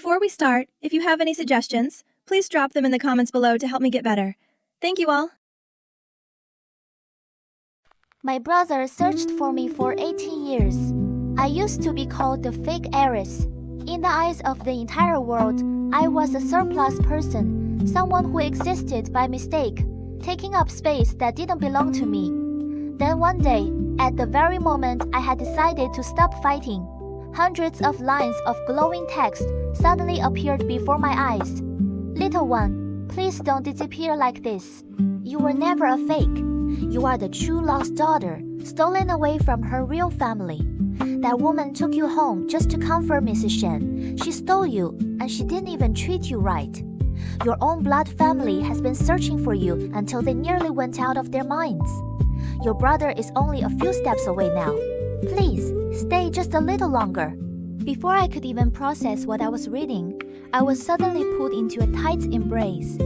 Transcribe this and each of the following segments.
Before we start, if you have any suggestions, please drop them in the comments below to help me get better. Thank you all. My brother searched for me for 18 years. I used to be called the fake heiress. In the eyes of the entire world, I was a surplus person, someone who existed by mistake, taking up space that didn't belong to me. Then one day, at the very moment I had decided to stop fighting, hundreds of lines of glowing text suddenly appeared before my eyes. Little one, please don't disappear like this. You were never a fake. You are the true lost daughter, stolen away from her real family. That woman took you home just to comfort Mrs. Shen. She stole you, and she didn't even treat you right. Your own blood family has been searching for you until they nearly went out of their minds. Your brother is only a few steps away now. Please, stay just a little longer. Before I could even process what I was reading, I was suddenly pulled into a tight embrace.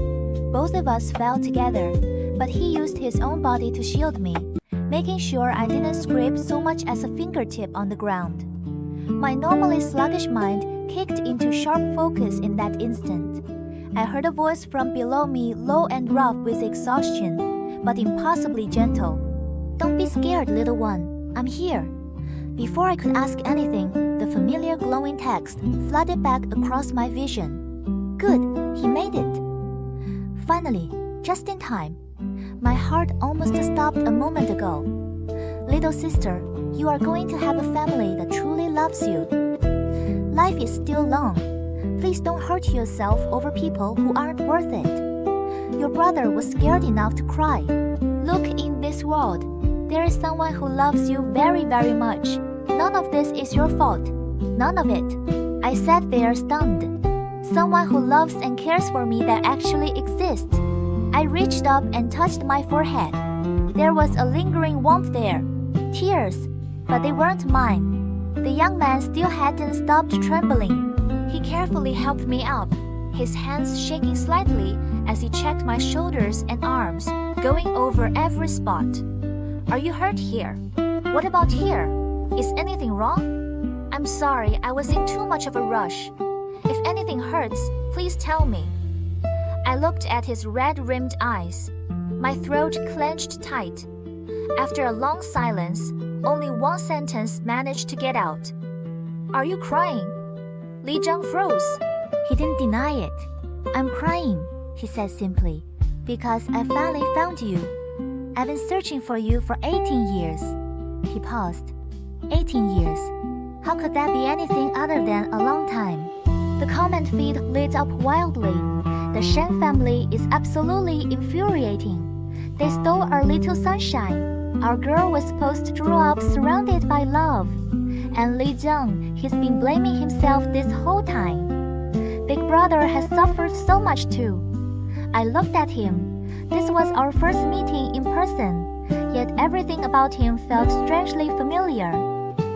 Both of us fell together, but he used his own body to shield me, making sure I didn't scrape so much as a fingertip on the ground. My normally sluggish mind kicked into sharp focus in that instant. I heard a voice from below me, low and rough with exhaustion, but impossibly gentle. Don't be scared, little one. I'm here. Before I could ask anything, the familiar glowing text flooded back across my vision. Good, he made it. Finally, just in time. My heart almost stopped a moment ago. Little sister, you are going to have a family that truly loves you. Life is still long. Please don't hurt yourself over people who aren't worth it. Your brother was scared enough to cry. Look, in this world, there is someone who loves you very, very much. None of this is your fault. None of it. I sat there stunned. Someone who loves and cares for me that actually exists. I reached up and touched my forehead. There was a lingering warmth there. Tears, but they weren't mine. The young man still hadn't stopped trembling. He carefully helped me up, his hands shaking slightly as he checked my shoulders and arms, going over every spot. Are you hurt here? What about here? Is anything wrong? I'm sorry, I was in too much of a rush. If anything hurts, please tell me. I looked at his red-rimmed eyes. My throat clenched tight. After a long silence, only one sentence managed to get out. Are you crying? Li Zheng froze. He didn't deny it. I'm crying, he said simply, because I finally found you. I've been searching for you for 18 years. He paused. 18 years. How could that be anything other than a long time? The comment feed lit up wildly. The Shen family is absolutely infuriating. They stole our little sunshine. Our girl was supposed to grow up surrounded by love. And Li Zheng, he's been blaming himself this whole time. Big brother has suffered so much too. I looked at him. This was our first meeting in person, yet everything about him felt strangely familiar.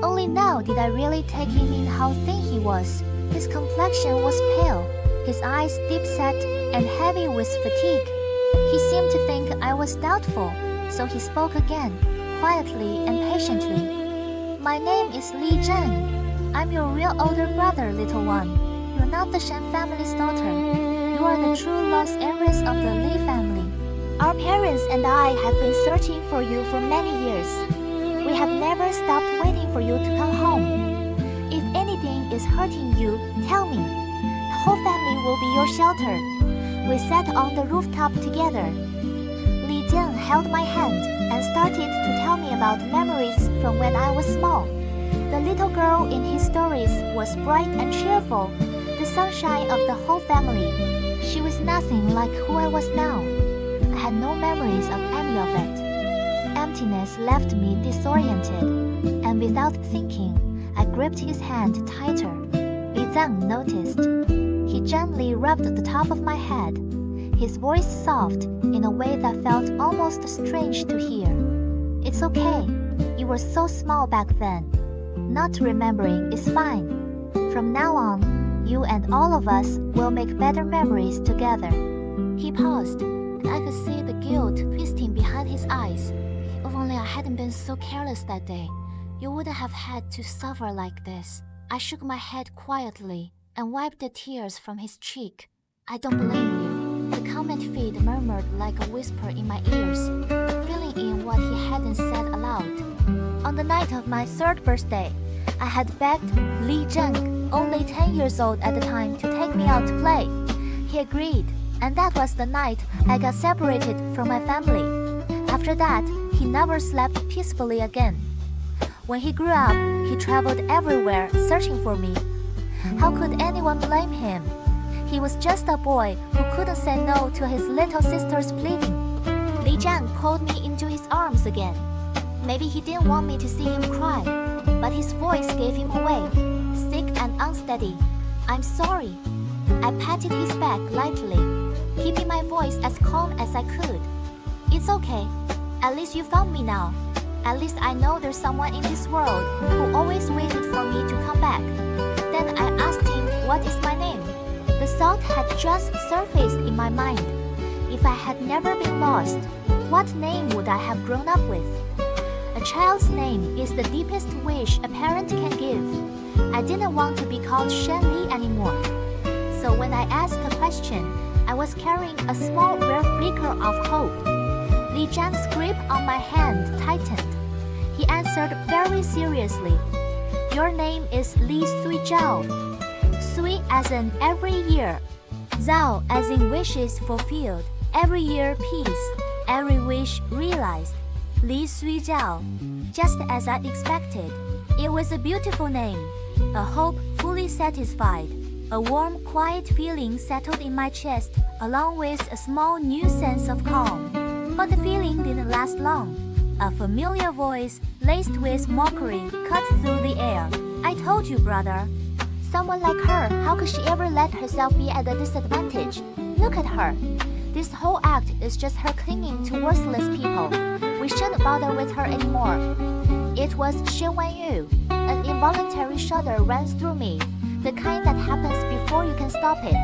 Only now did I really take him in how thin he was. His complexion was pale, his eyes deep-set and heavy with fatigue. He seemed to think I was doubtful, so he spoke again, quietly and patiently. My name is Li Zheng. I'm your real older brother, little one. You're not the Shen family's daughter. You are the true lost heiress of the Li family. Our parents and I have been searching for you for many years. We have never stopped waiting for you to come home. If anything is hurting you, tell me. The whole family will be your shelter. We sat on the rooftop together. Li Zheng held my hand and started to tell me about memories from when I was small. The little girl in his stories was bright and cheerful, the sunshine of the whole family. She was nothing like who I was now. I had no memories of any of it. Emptiness left me disoriented, and without thinking, I gripped his hand tighter. Li Zheng noticed. He gently rubbed the top of my head, his voice soft in a way that felt almost strange to hear. It's okay. You were so small back then. Not remembering is fine. From now on, you and all of us will make better memories together. He paused, and I could see the guilt twisting behind his eyes. If only I hadn't been so careless that day, you wouldn't have had to suffer like this. I shook my head quietly and wiped the tears from his cheek. "I don't blame you," the comment feed murmured like a whisper in my ears, filling in what he hadn't said aloud. On the night of my 3rd birthday, I had begged Li Zheng, only 10 years old at the time, to take me out to play. He agreed, and that was the night I got separated from my family. After that, he never slept peacefully again. When he grew up, he traveled everywhere searching for me. How could anyone blame him? He was just a boy who couldn't say no to his little sister's pleading. Li Zheng pulled me into his arms again. Maybe he didn't want me to see him cry, but his voice gave him away, sick and unsteady. "I'm sorry." I patted his back lightly, keeping my voice as calm as I could. "It's okay. At least you found me now. At least I know there's someone in this world who always waited for me to come back." Then I asked him, "What is my name?" The thought had just surfaced in my mind. If I had never been lost, what name would I have grown up with? A child's name is the deepest wish a parent can give. I didn't want to be called Shen Li anymore. So when I asked the question, I was carrying a small rare flicker of hope. Li Zheng's grip on my hand tightened. He answered very seriously, "Your name is Li Sui Zhao." Sui as in every year. Zhao as in wishes fulfilled. Every year peace. Every wish realized. Li Sui Zhao. Just as I expected. It was a beautiful name. A hope fully satisfied. A warm, quiet feeling settled in my chest, along with a small new sense of calm. But the feeling didn't last long. A familiar voice, laced with mockery, cut through the air. "I told you, brother. Someone like her, how could she ever let herself be at a disadvantage? Look at her. This whole act is just her clinging to worthless people. We shouldn't bother with her anymore." It was Shen Wanyu. An involuntary shudder ran through me, the kind that happens before you can stop it.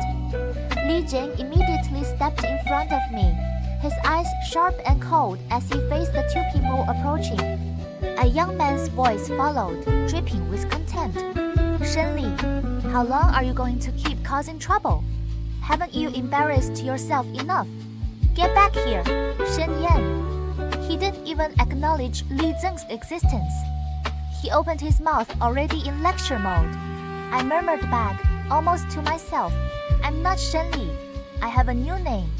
Li Zheng immediately stepped in front of me, his eyes sharp and cold as he faced the 2 people approaching. A young man's voice followed, dripping with contempt. "Shen Li, how long are you going to keep causing trouble? Haven't you embarrassed yourself enough? Get back here, Shen Yan." He didn't even acknowledge Li Zheng's existence. He opened his mouth already in lecture mode. I murmured back, almost to myself, "I'm not Shen Li. I have a new name.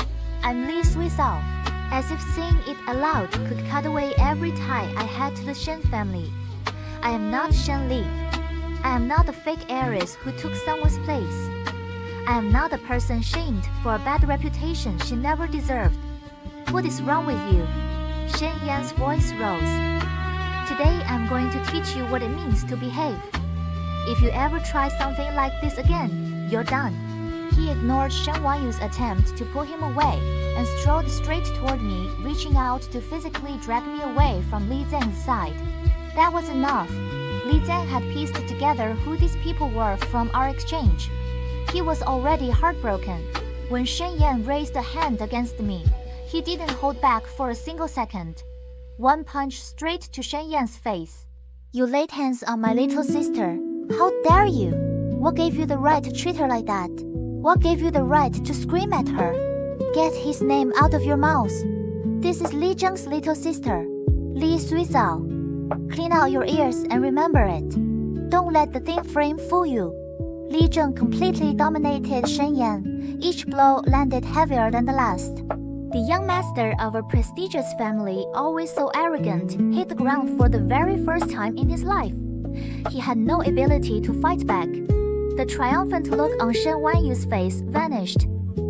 I'm Li Sui Zhao." As if saying it aloud could cut away every tie I had to the Shen family. I am not Shen Li. I am not a fake heiress who took someone's place. I am not a person shamed for a bad reputation she never deserved. What is wrong with you? Shen Yan's voice rose. "Today I'm going to teach you what it means to behave. If you ever try something like this again, you're done." He ignored Shen Wanyu's attempt to pull him away and strode straight toward me, reaching out to physically drag me away from Li Zheng's side. That was enough. Li Zheng had pieced together who these people were from our exchange. He was already heartbroken. When Shen Yan raised a hand against me, he didn't hold back for a single second. One punch straight to Shen Yan's face. "You laid hands on my little sister. How dare you? What gave you the right to treat her like that? What gave you the right to scream at her? Get his name out of your mouth. This is Li Zheng's little sister, Li Sui Zhao. Clean out your ears and remember it. Don't let the thin frame fool you." Li Zheng completely dominated Shen Yan. Each blow landed heavier than the last. The young master of a prestigious family, always so arrogant, hit the ground for the very first time in his life. He had no ability to fight back. The triumphant look on Shen Wanyu's face vanished.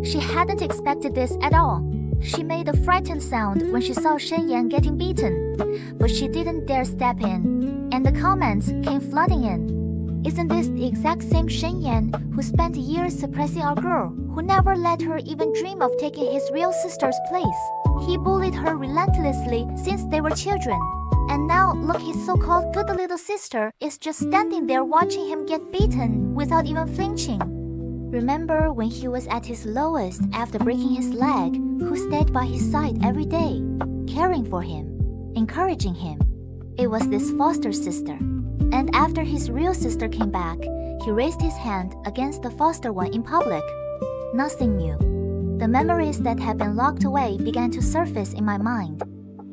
She hadn't expected this at all. She made a frightened sound when she saw Shen Yan getting beaten, but she didn't dare step in, and the comments came flooding in. "Isn't this the exact same Shen Yan who spent years suppressing our girl, who never let her even dream of taking his real sister's place? He bullied her relentlessly since they were children. And now look, his so-called good little sister is just standing there watching him get beaten without even flinching." Remember when he was at his lowest after breaking his leg, who stayed by his side every day, caring for him, encouraging him? It was this foster sister. And after his real sister came back, he raised his hand against the foster one in public. Nothing new. The memories that had been locked away began to surface in my mind.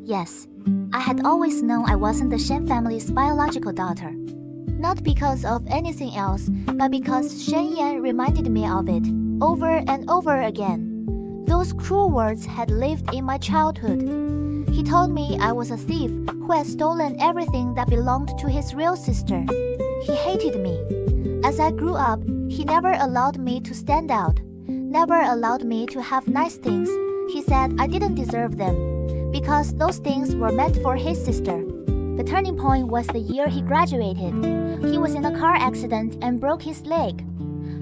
Yes, I had always known I wasn't the Shen family's biological daughter. Not because of anything else, but because Shen Yan reminded me of it over and over again. Those cruel words had lived in my childhood. He told me I was a thief who had stolen everything that belonged to his real sister. He hated me. As I grew up, he never allowed me to stand out, never allowed me to have nice things. He said I didn't deserve them, because those things were meant for his sister. The turning point was the year he graduated. He was in a car accident and broke his leg.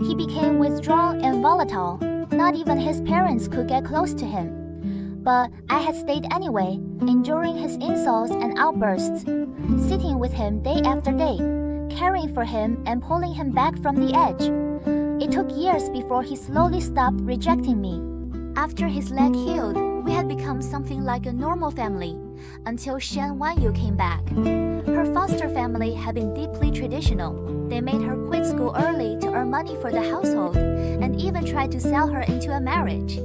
He became withdrawn and volatile. Not even his parents could get close to him. But I had stayed anyway, enduring his insults and outbursts, sitting with him day after day, caring for him and pulling him back from the edge. It took years before he slowly stopped rejecting me. After his leg healed, we had become something like a normal family, until Shen Wanyu came back. Her foster family had been deeply traditional. They made her quit school early to earn money for the household, and even tried to sell her into a marriage.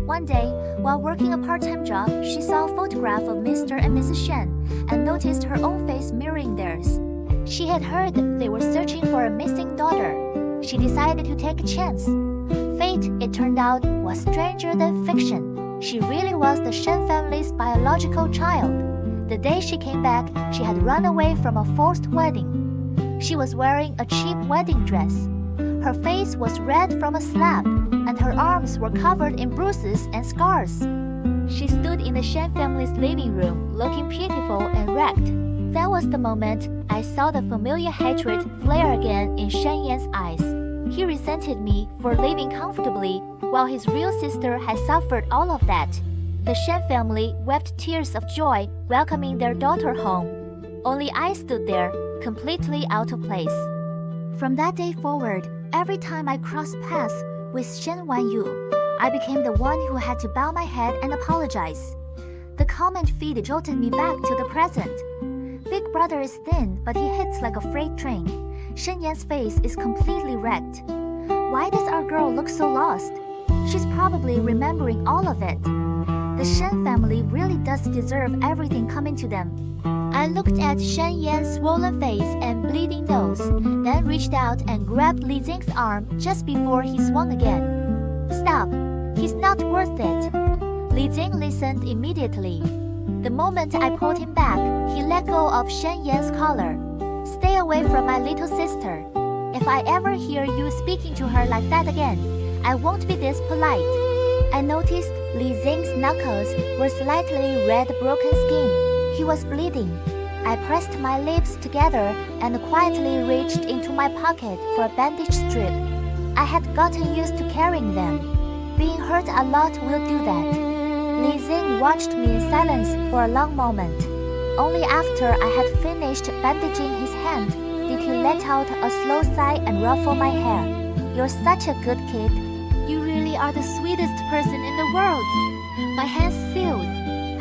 One day, while working a part-time job, she saw a photograph of Mr. and Mrs. Shen and noticed her own face mirroring theirs. She had heard they were searching for a missing daughter. She decided to take a chance. Fate, it turned out, was stranger than fiction. She really was the Shen family's biological child. The day she came back, she had run away from a forced wedding. She was wearing a cheap wedding dress. Her face was red from a slap, and her arms were covered in bruises and scars. She stood in the Shen family's living room, looking pitiful and wrecked. That was the moment I saw the familiar hatred flare again in Shen Yan's eyes. He resented me for living comfortably, while his real sister had suffered all of that. The Shen family wept tears of joy welcoming their daughter home. Only I stood there, completely out of place. From that day forward, every time I crossed paths with Shen Wanyu, I became the one who had to bow my head and apologize. The comment feed jolted me back to the present. Big brother is thin, but he hits like a freight train. Shen Yan's face is completely wrecked. Why does our girl look so lost? She's probably remembering all of it. The Shen family really does deserve everything coming to them. I looked at Shen Yan's swollen face and bleeding nose, then reached out and grabbed Li Zheng's arm just before he swung again. Stop! He's not worth it. Li Zheng listened immediately. The moment I pulled him back, he let go of Shen Yan's collar. Stay away from my little sister. If I ever hear you speaking to her like that again, I won't be this polite. I noticed Li Zheng's knuckles were slightly red broken skin. He was bleeding. I pressed my lips together and quietly reached into my pocket for a bandage strip. I had gotten used to carrying them. Being hurt a lot will do that. Li Zheng watched me in silence for a long moment. Only after I had finished bandaging his hand did he let out a slow sigh and ruffle my hair. You're such a good kid. You really are the sweetest person in the world. My hands sealed.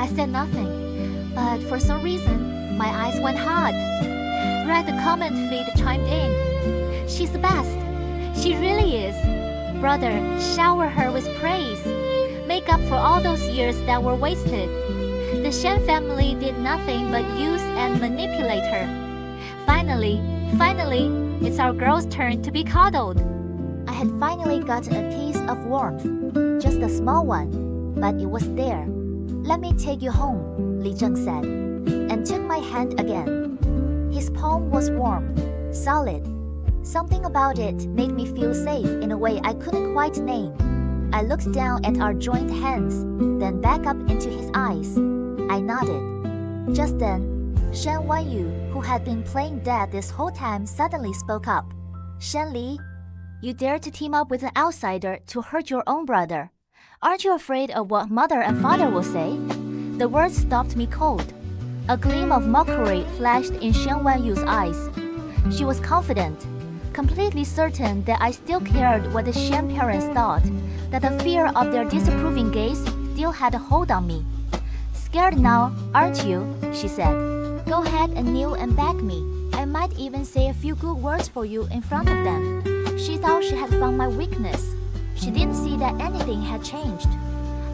I said nothing, but for some reason, my eyes went hard. Right, the comment feed chimed in. She's the best. She really is. Brother, shower her with praise. Make up for all those years that were wasted. The Shen family did nothing but use and manipulate her. Finally, it's our girl's turn to be coddled. I had finally gotten a taste of warmth. Just a small one, but it was there. Let me take you home, Li Zheng said, and took my hand again. His palm was warm, solid. Something about it made me feel safe in a way I couldn't quite name. I looked down at our joined hands, then back up into his eyes. I nodded. Just then, Shen Wanyu, who had been playing dead this whole time, suddenly spoke up. Shen Li, you dare to team up with an outsider to hurt your own brother. Aren't you afraid of what mother and father will say? The words stopped me cold. A gleam of mockery flashed in Shen Wanyu's eyes. She was confident, completely certain that I still cared what the Shen parents thought, that the fear of their disapproving gaze still had a hold on me. Scared now, aren't you? She said. Go ahead and kneel and beg me. I might even say a few good words for you in front of them. She thought she had found my weakness. She didn't see that anything had changed.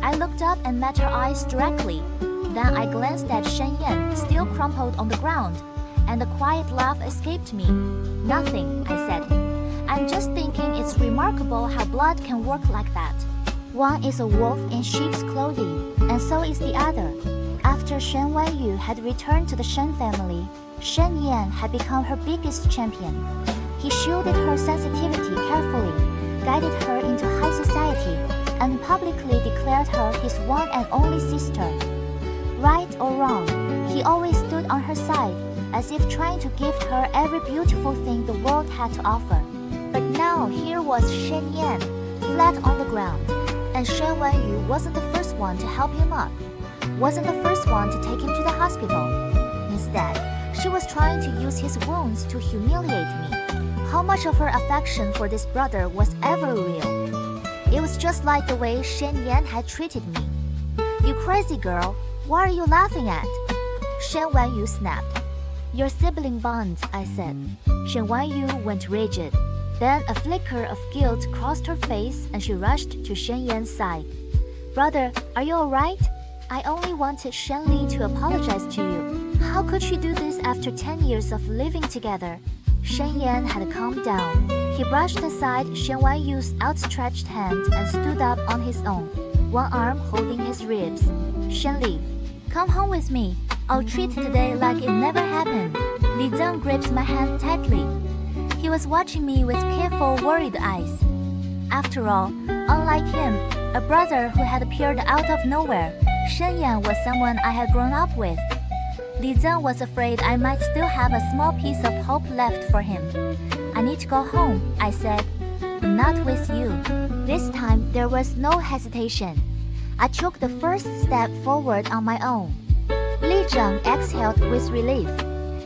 I looked up and met her eyes directly. Then I glanced at Shen Yan, still crumpled on the ground, and a quiet laugh escaped me. Nothing, I said. I'm just thinking it's remarkable how blood can work like that. One is a wolf in sheep's clothing, and so is the other. After Shen Wanyu had returned to the Shen family, Shen Yan had become her biggest champion. He shielded her sensitivity carefully, guided her into high society, and publicly declared her his one and only sister. Right or wrong, he always stood on her side, as if trying to gift her every beautiful thing the world had to offer. But now here was Shen Yan, flat on the ground, and Shen Wanyu wasn't the first one to help him up, wasn't the first one to take him to the hospital. Instead, she was trying to use his wounds to humiliate me. How much of her affection for this brother was ever real? It was just like the way Shen Yan had treated me. You crazy girl, what are you laughing at? Shen Wanyu snapped. Your sibling bond, I said. Shen Wanyu went rigid. Then a flicker of guilt crossed her face and she rushed to Shen Yan's side. Brother, are you alright? I only wanted Shen Li to apologize to you. How could she do this after 10 years of living together? Shen Yan had calmed down. He brushed aside Shen Wanyu's outstretched hand and stood up on his own, one arm holding his ribs. Shen Li, come home with me. I'll treat today like it never happened. Li Zheng gripped my hand tightly. He was watching me with careful, worried eyes. After all, unlike him, a brother who had appeared out of nowhere, Shen Yan was someone I had grown up with. Li Zheng was afraid I might still have a small piece of hope left for him. I need to go home, I said, but not with you. This time, there was no hesitation. I took the first step forward on my own. Li Zheng exhaled with relief.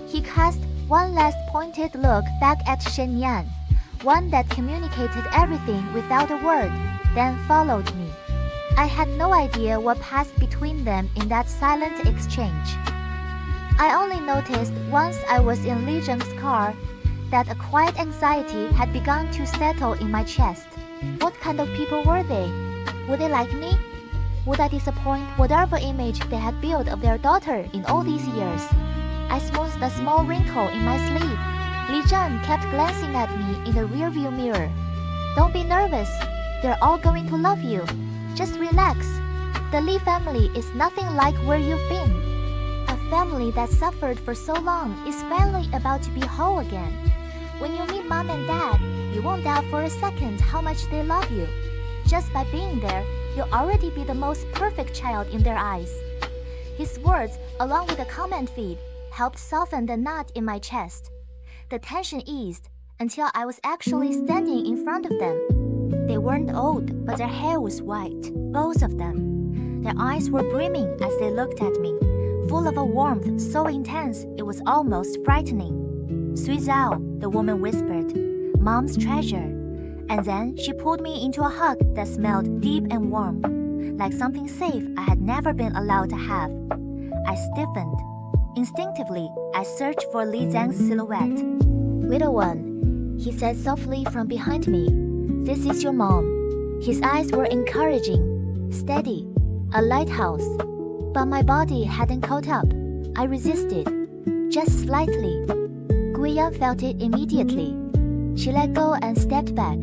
He cast one last pointed look back at Shen Yan, one that communicated everything without a word, then followed me. I had no idea what passed between them in that silent exchange. I only noticed once I was in Li Zheng's car that a quiet anxiety had begun to settle in my chest. What kind of people were they? Would they like me? Would I disappoint whatever image they had built of their daughter in all these years? I smoothed a small wrinkle in my sleeve. Li Zheng kept glancing at me in the rearview mirror. Don't be nervous. They're all going to love you. Just relax. The Li family is nothing like where you've been. A family that suffered for so long is finally about to be whole again. When you meet mom and dad, you won't doubt for a second how much they love you. Just by being there, you'll already be the most perfect child in their eyes. His words, along with a comment feed, helped soften the knot in my chest. The tension eased until I was actually standing in front of them. They weren't old, but their hair was white, both of them. Their eyes were brimming as they looked at me, full of a warmth so intense it was almost frightening. Sui Zhao, the woman whispered, Mom's treasure. And then she pulled me into a hug that smelled deep and warm, like something safe I had never been allowed to have. I stiffened. Instinctively, I searched for Li Zheng's silhouette. Little one, he said softly from behind me. This is your mom. His eyes were encouraging, steady, a lighthouse. But my body hadn't caught up. I resisted, just slightly. Guiya felt it immediately. She let go and stepped back.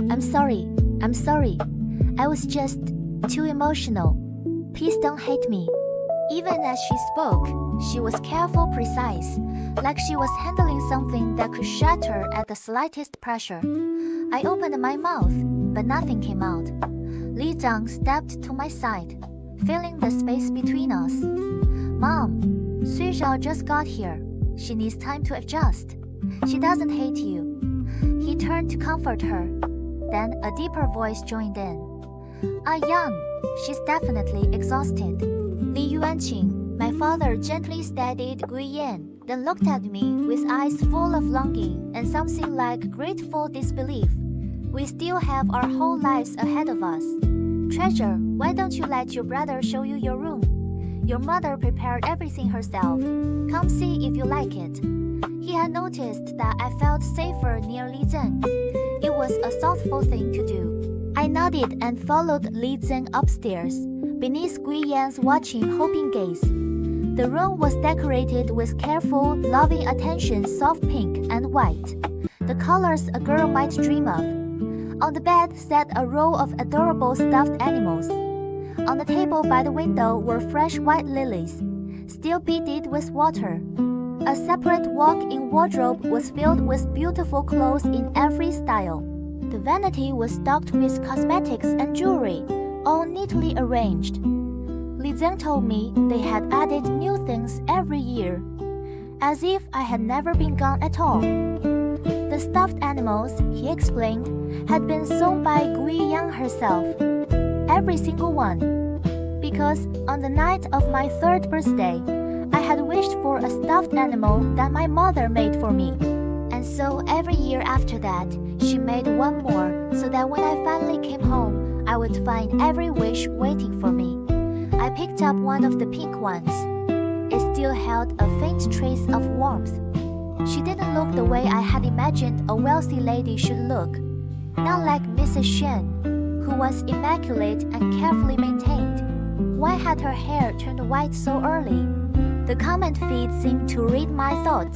I'm sorry. I was just too emotional. Please don't hate me. Even as she spoke, she was careful, precise, like she was handling something that could shatter at the slightest pressure. I opened my mouth, but nothing came out. Li Zheng stepped to my side, filling the space between us. Mom, Sui Zhao just got here. She needs time to adjust. She doesn't hate you. He turned to comfort her. Then a deeper voice joined in. Yan, she's definitely exhausted. Li Yuanqing, my father gently steadied Gui Yan, then looked at me with eyes full of longing and something like grateful disbelief. We still have our whole lives ahead of us. Treasure, why don't you let your brother show you your room? Your mother prepared everything herself. Come see if you like it. He had noticed that I felt safer near Li Zheng. It was a thoughtful thing to do. I nodded and followed Li Zheng upstairs, beneath Gui Yan's watching, hoping gaze. The room was decorated with careful, loving attention, soft pink and white, the colors a girl might dream of. On the bed sat a row of adorable stuffed animals. On the table by the window were fresh white lilies, still beaded with water. A separate walk-in wardrobe was filled with beautiful clothes in every style. The vanity was stocked with cosmetics and jewelry, all neatly arranged. Li Zheng told me they had added new things every year, as if I had never been gone at all. The stuffed animals, he explained, had been sewn by Gui Yang herself, every single one, because on the night of my 3rd birthday, I had wished for a stuffed animal that my mother made for me. And so every year after that, she made one more so that when I finally came home, I would find every wish waiting for me. I picked up one of the pink ones. It still held a faint trace of warmth. She didn't look the way I had imagined a wealthy lady should look. Not like Mrs. Shen, who was immaculate and carefully maintained. Why had her hair turned white so early? The comment feed seemed to read my thoughts.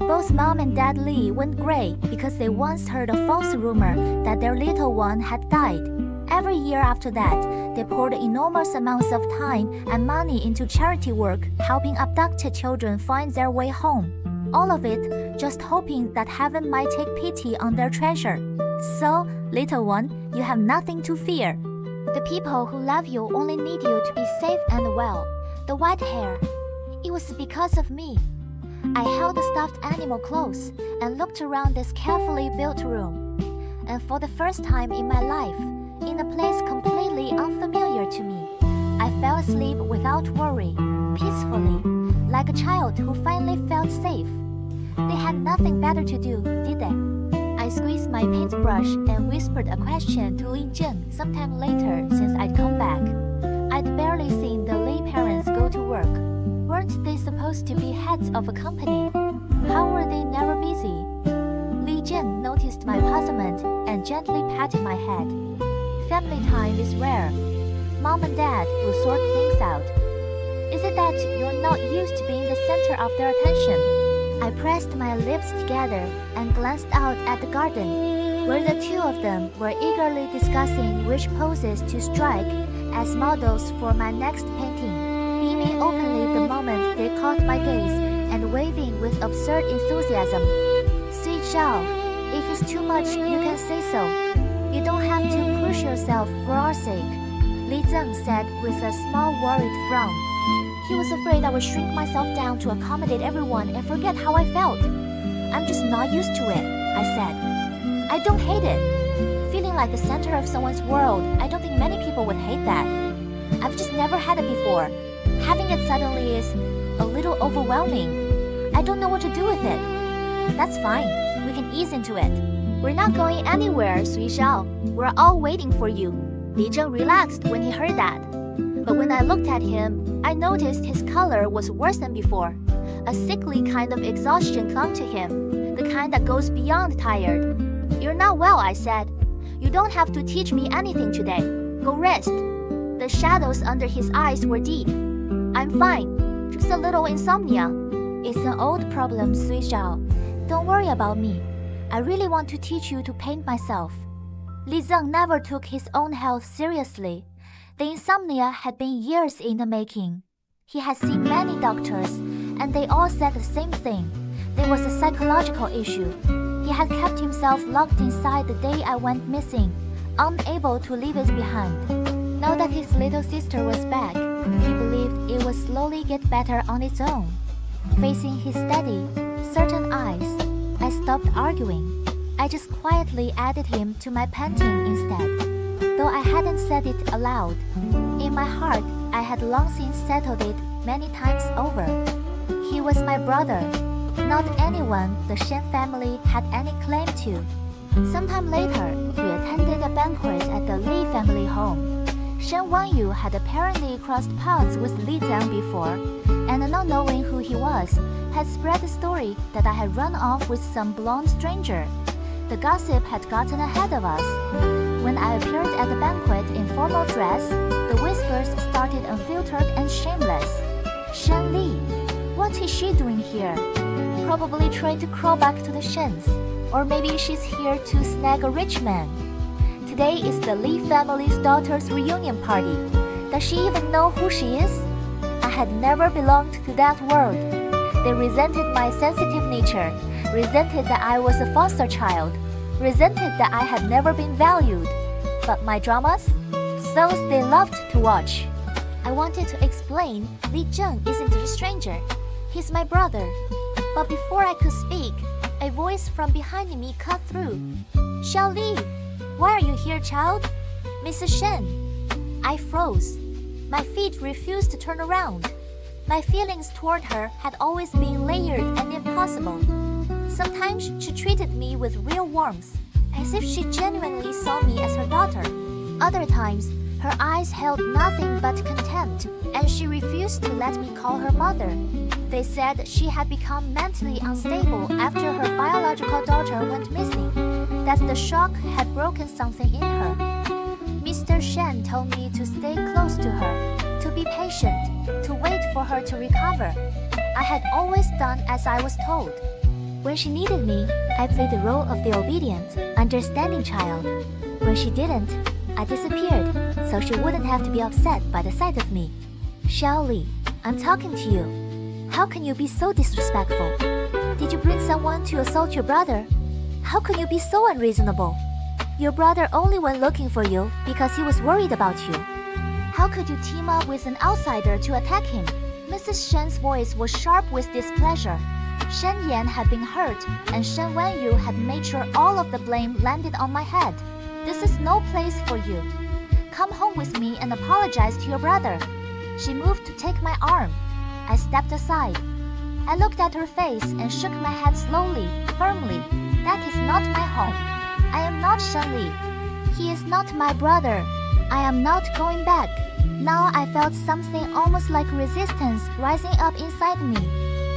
Both Mom and Dad Li went gray because they once heard a false rumor that their little one had died. Every year after that, they poured enormous amounts of time and money into charity work, helping abducted children find their way home. All of it just hoping that heaven might take pity on their treasure. So, little one, you have nothing to fear. The people who love you only need you to be safe and well. The white hair. It was because of me. I held the stuffed animal close and looked around this carefully built room. And for the first time in my life, in a place completely unfamiliar to me, I fell asleep without worry, peacefully, like a child who finally felt safe. They had nothing better to do, did they? I squeezed my paintbrush and whispered a question to Li Zheng sometime later since I'd come back. I'd barely seen the Li parents go to work. Weren't they supposed to be heads of a company? How were they never busy? Li Zheng noticed my puzzlement and gently patted my head. Family time is rare. Mom and Dad will sort things out. Is it that you're not used to being the center of their attention? I pressed my lips together and glanced out at the garden, where the two of them were eagerly discussing which poses to strike as models for my next painting, beaming openly the moment they caught my gaze and waving with absurd enthusiasm. Sweet Zhao, if it's too much, you can say so. You don't have to push yourself for our sake, Li Zheng said with a small worried frown. He was afraid I would shrink myself down to accommodate everyone and forget how I felt. I'm just not used to it, I said. I don't hate it. Feeling like the center of someone's world, I don't think many people would hate that. I've just never had it before. Having it suddenly is a little overwhelming. I don't know what to do with it. That's fine. We can ease into it. We're not going anywhere, Sui Zhao. We're all waiting for you. Li Zheng relaxed when he heard that. But when I looked at him, I noticed his color was worse than before. A sickly kind of exhaustion clung to him, the kind that goes beyond tired. You're not well, I said. You don't have to teach me anything today. Go rest. The shadows under his eyes were deep. I'm fine. Just a little insomnia. It's an old problem, Sui Zhao. Don't worry about me. I really want to teach you to paint myself. Li Zheng never took his own health seriously. The insomnia had been years in the making. He had seen many doctors, and they all said the same thing. There was a psychological issue. He had kept himself locked inside the day I went missing, unable to leave it behind. Now that his little sister was back, he believed it would slowly get better on its own. Facing his steady, certain eyes, I stopped arguing. I just quietly added him to my painting instead. Though I hadn't said it aloud, in my heart, I had long since settled it many times over. He was my brother, not anyone the Shen family had any claim to. Sometime later, we attended a banquet at the Li family home. Shen Wanyu had apparently crossed paths with Li Zheng before, and not knowing who he was, had spread the story that I had run off with some blonde stranger. The gossip had gotten ahead of us. When I appeared at the banquet in formal dress, the whispers started unfiltered and shameless. Shen Li, what is she doing here? Probably trying to crawl back to the Shens. Or maybe she's here to snag a rich man. Today is the Li family's daughter's reunion party. Does she even know who she is? I had never belonged to that world. They resented my sensitive nature, resented that I was a foster child, resented that I had never been valued. But my dramas? Those they loved to watch. I wanted to explain Li Zheng isn't a stranger. He's my brother. But before I could speak, a voice from behind me cut through. Xiao Li, why are you here, child? Mrs. Shen. I froze. My feet refused to turn around. My feelings toward her had always been layered and impossible. Sometimes she treated me with real warmth, as if she genuinely saw me as her daughter. Other times, her eyes held nothing but contempt, and she refused to let me call her mother. They said she had become mentally unstable after her biological daughter went missing, that the shock had broken something in her. Mr. Shen told me to stay close to her, to be patient, to wait for her to recover. I had always done as I was told. When she needed me, I played the role of the obedient, understanding child. When she didn't, I disappeared, so she wouldn't have to be upset by the sight of me. Xiao Li, I'm talking to you. How can you be so disrespectful? Did you bring someone to assault your brother? How can you be so unreasonable? Your brother only went looking for you because he was worried about you. How could you team up with an outsider to attack him? Mrs. Shen's voice was sharp with displeasure. Shen Yan had been hurt, and Shen Wanyu had made sure all of the blame landed on my head. This is no place for you. Come home with me and apologize to your brother. She moved to take my arm. I stepped aside. I looked at her face and shook my head slowly, firmly. That is not my home. I am not Shen Li. He is not my brother. I am not going back. Now I felt something almost like resistance rising up inside me.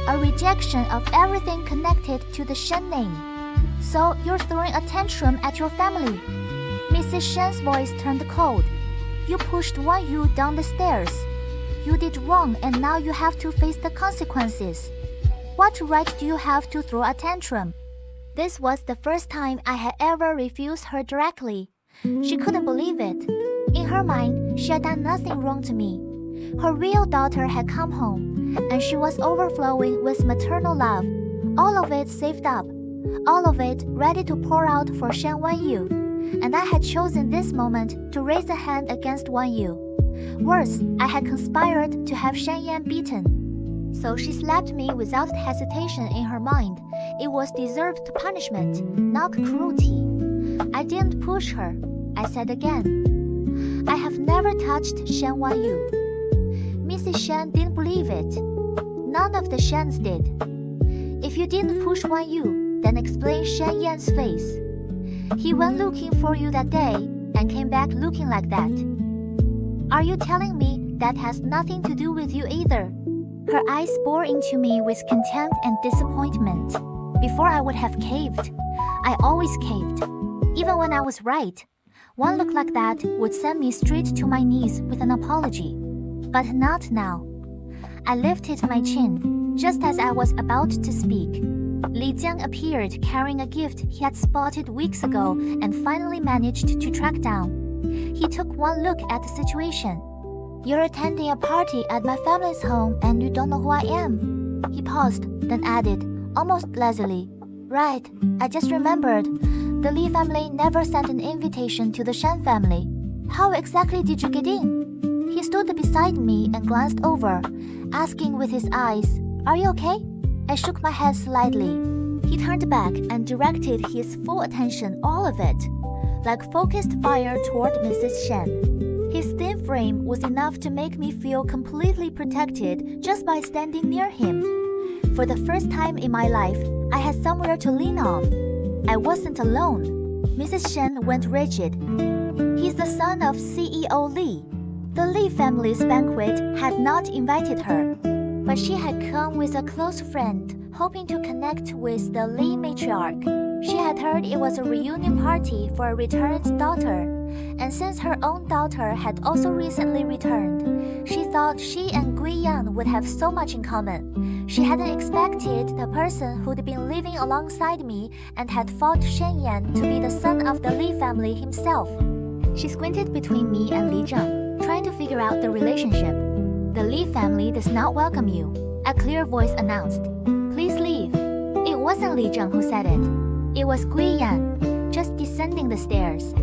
A rejection of everything connected to the Shen name. So you're throwing a tantrum at your family. Mrs. Shen's voice turned cold. You pushed Wanyu down the stairs. You did wrong and now you have to face the consequences. What right do you have to throw a tantrum? This was the first time I had ever refused her directly. She couldn't believe it. In her mind, she had done nothing wrong to me. Her real daughter had come home, and she was overflowing with maternal love. All of it saved up. All of it ready to pour out for Shen Wanyu. And I had chosen this moment to raise a hand against Wanyu. Worse, I had conspired to have Shen Yan beaten. So she slapped me without hesitation in her mind. It was deserved punishment, not cruelty. I didn't push her. I said again. I have never touched Shen Wanyu. Mrs. Shen didn't believe it. None of the Shens did. If you didn't push Wanyu, then explain Shen Yan's face. He went looking for you that day and came back looking like that. Are you telling me that has nothing to do with you either? Her eyes bore into me with contempt and disappointment. Before I would have caved. I always caved. Even when I was right. One look like that would send me straight to my knees with an apology. But not now. I lifted my chin, just as I was about to speak. Li Zheng appeared carrying a gift he had spotted weeks ago and finally managed to track down. He took one look at the situation. You're attending a party at my family's home and you don't know who I am. He paused, then added, almost lazily. Right, I just remembered. The Li family never sent an invitation to the Shen family. How exactly did you get in? He stood beside me and glanced over, asking with his eyes, Are you okay? I shook my head slightly. He turned back and directed his full attention, all of it, like focused fire toward Mrs. Shen. His thin frame was enough to make me feel completely protected just by standing near him. For the first time in my life, I had somewhere to lean on. I wasn't alone. Mrs. Shen went rigid. He's the son of CEO Li. The Li family's banquet had not invited her, but she had come with a close friend, hoping to connect with the Li matriarch. She had heard it was a reunion party for a returned daughter, and since her own daughter had also recently returned, she thought she and Guiyan would have so much in common. She hadn't expected the person who'd been living alongside me and had fought Shen Yan to be the son of the Li family himself. She squinted between me and Li Zheng, trying to figure out the relationship. The Li family does not welcome you, a clear voice announced. Please leave. It wasn't Li Zheng who said it. It was Guiyan, just descending the stairs.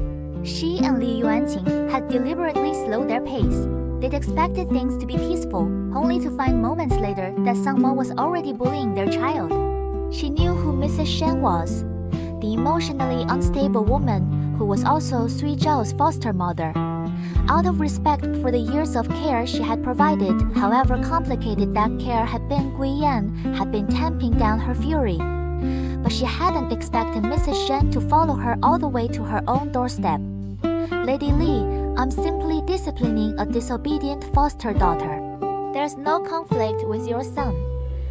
She and Li Yuanqing had deliberately slowed their pace. They'd expected things to be peaceful, only to find moments later that someone was already bullying their child. She knew who Mrs. Shen was, the emotionally unstable woman who was also Sui Zhao's foster mother. Out of respect for the years of care she had provided, however complicated that care had been, Guiyan had been tamping down her fury. But she hadn't expected Mrs. Shen to follow her all the way to her own doorstep. Lady Li, I'm simply disciplining a disobedient foster daughter. There's no conflict with your son.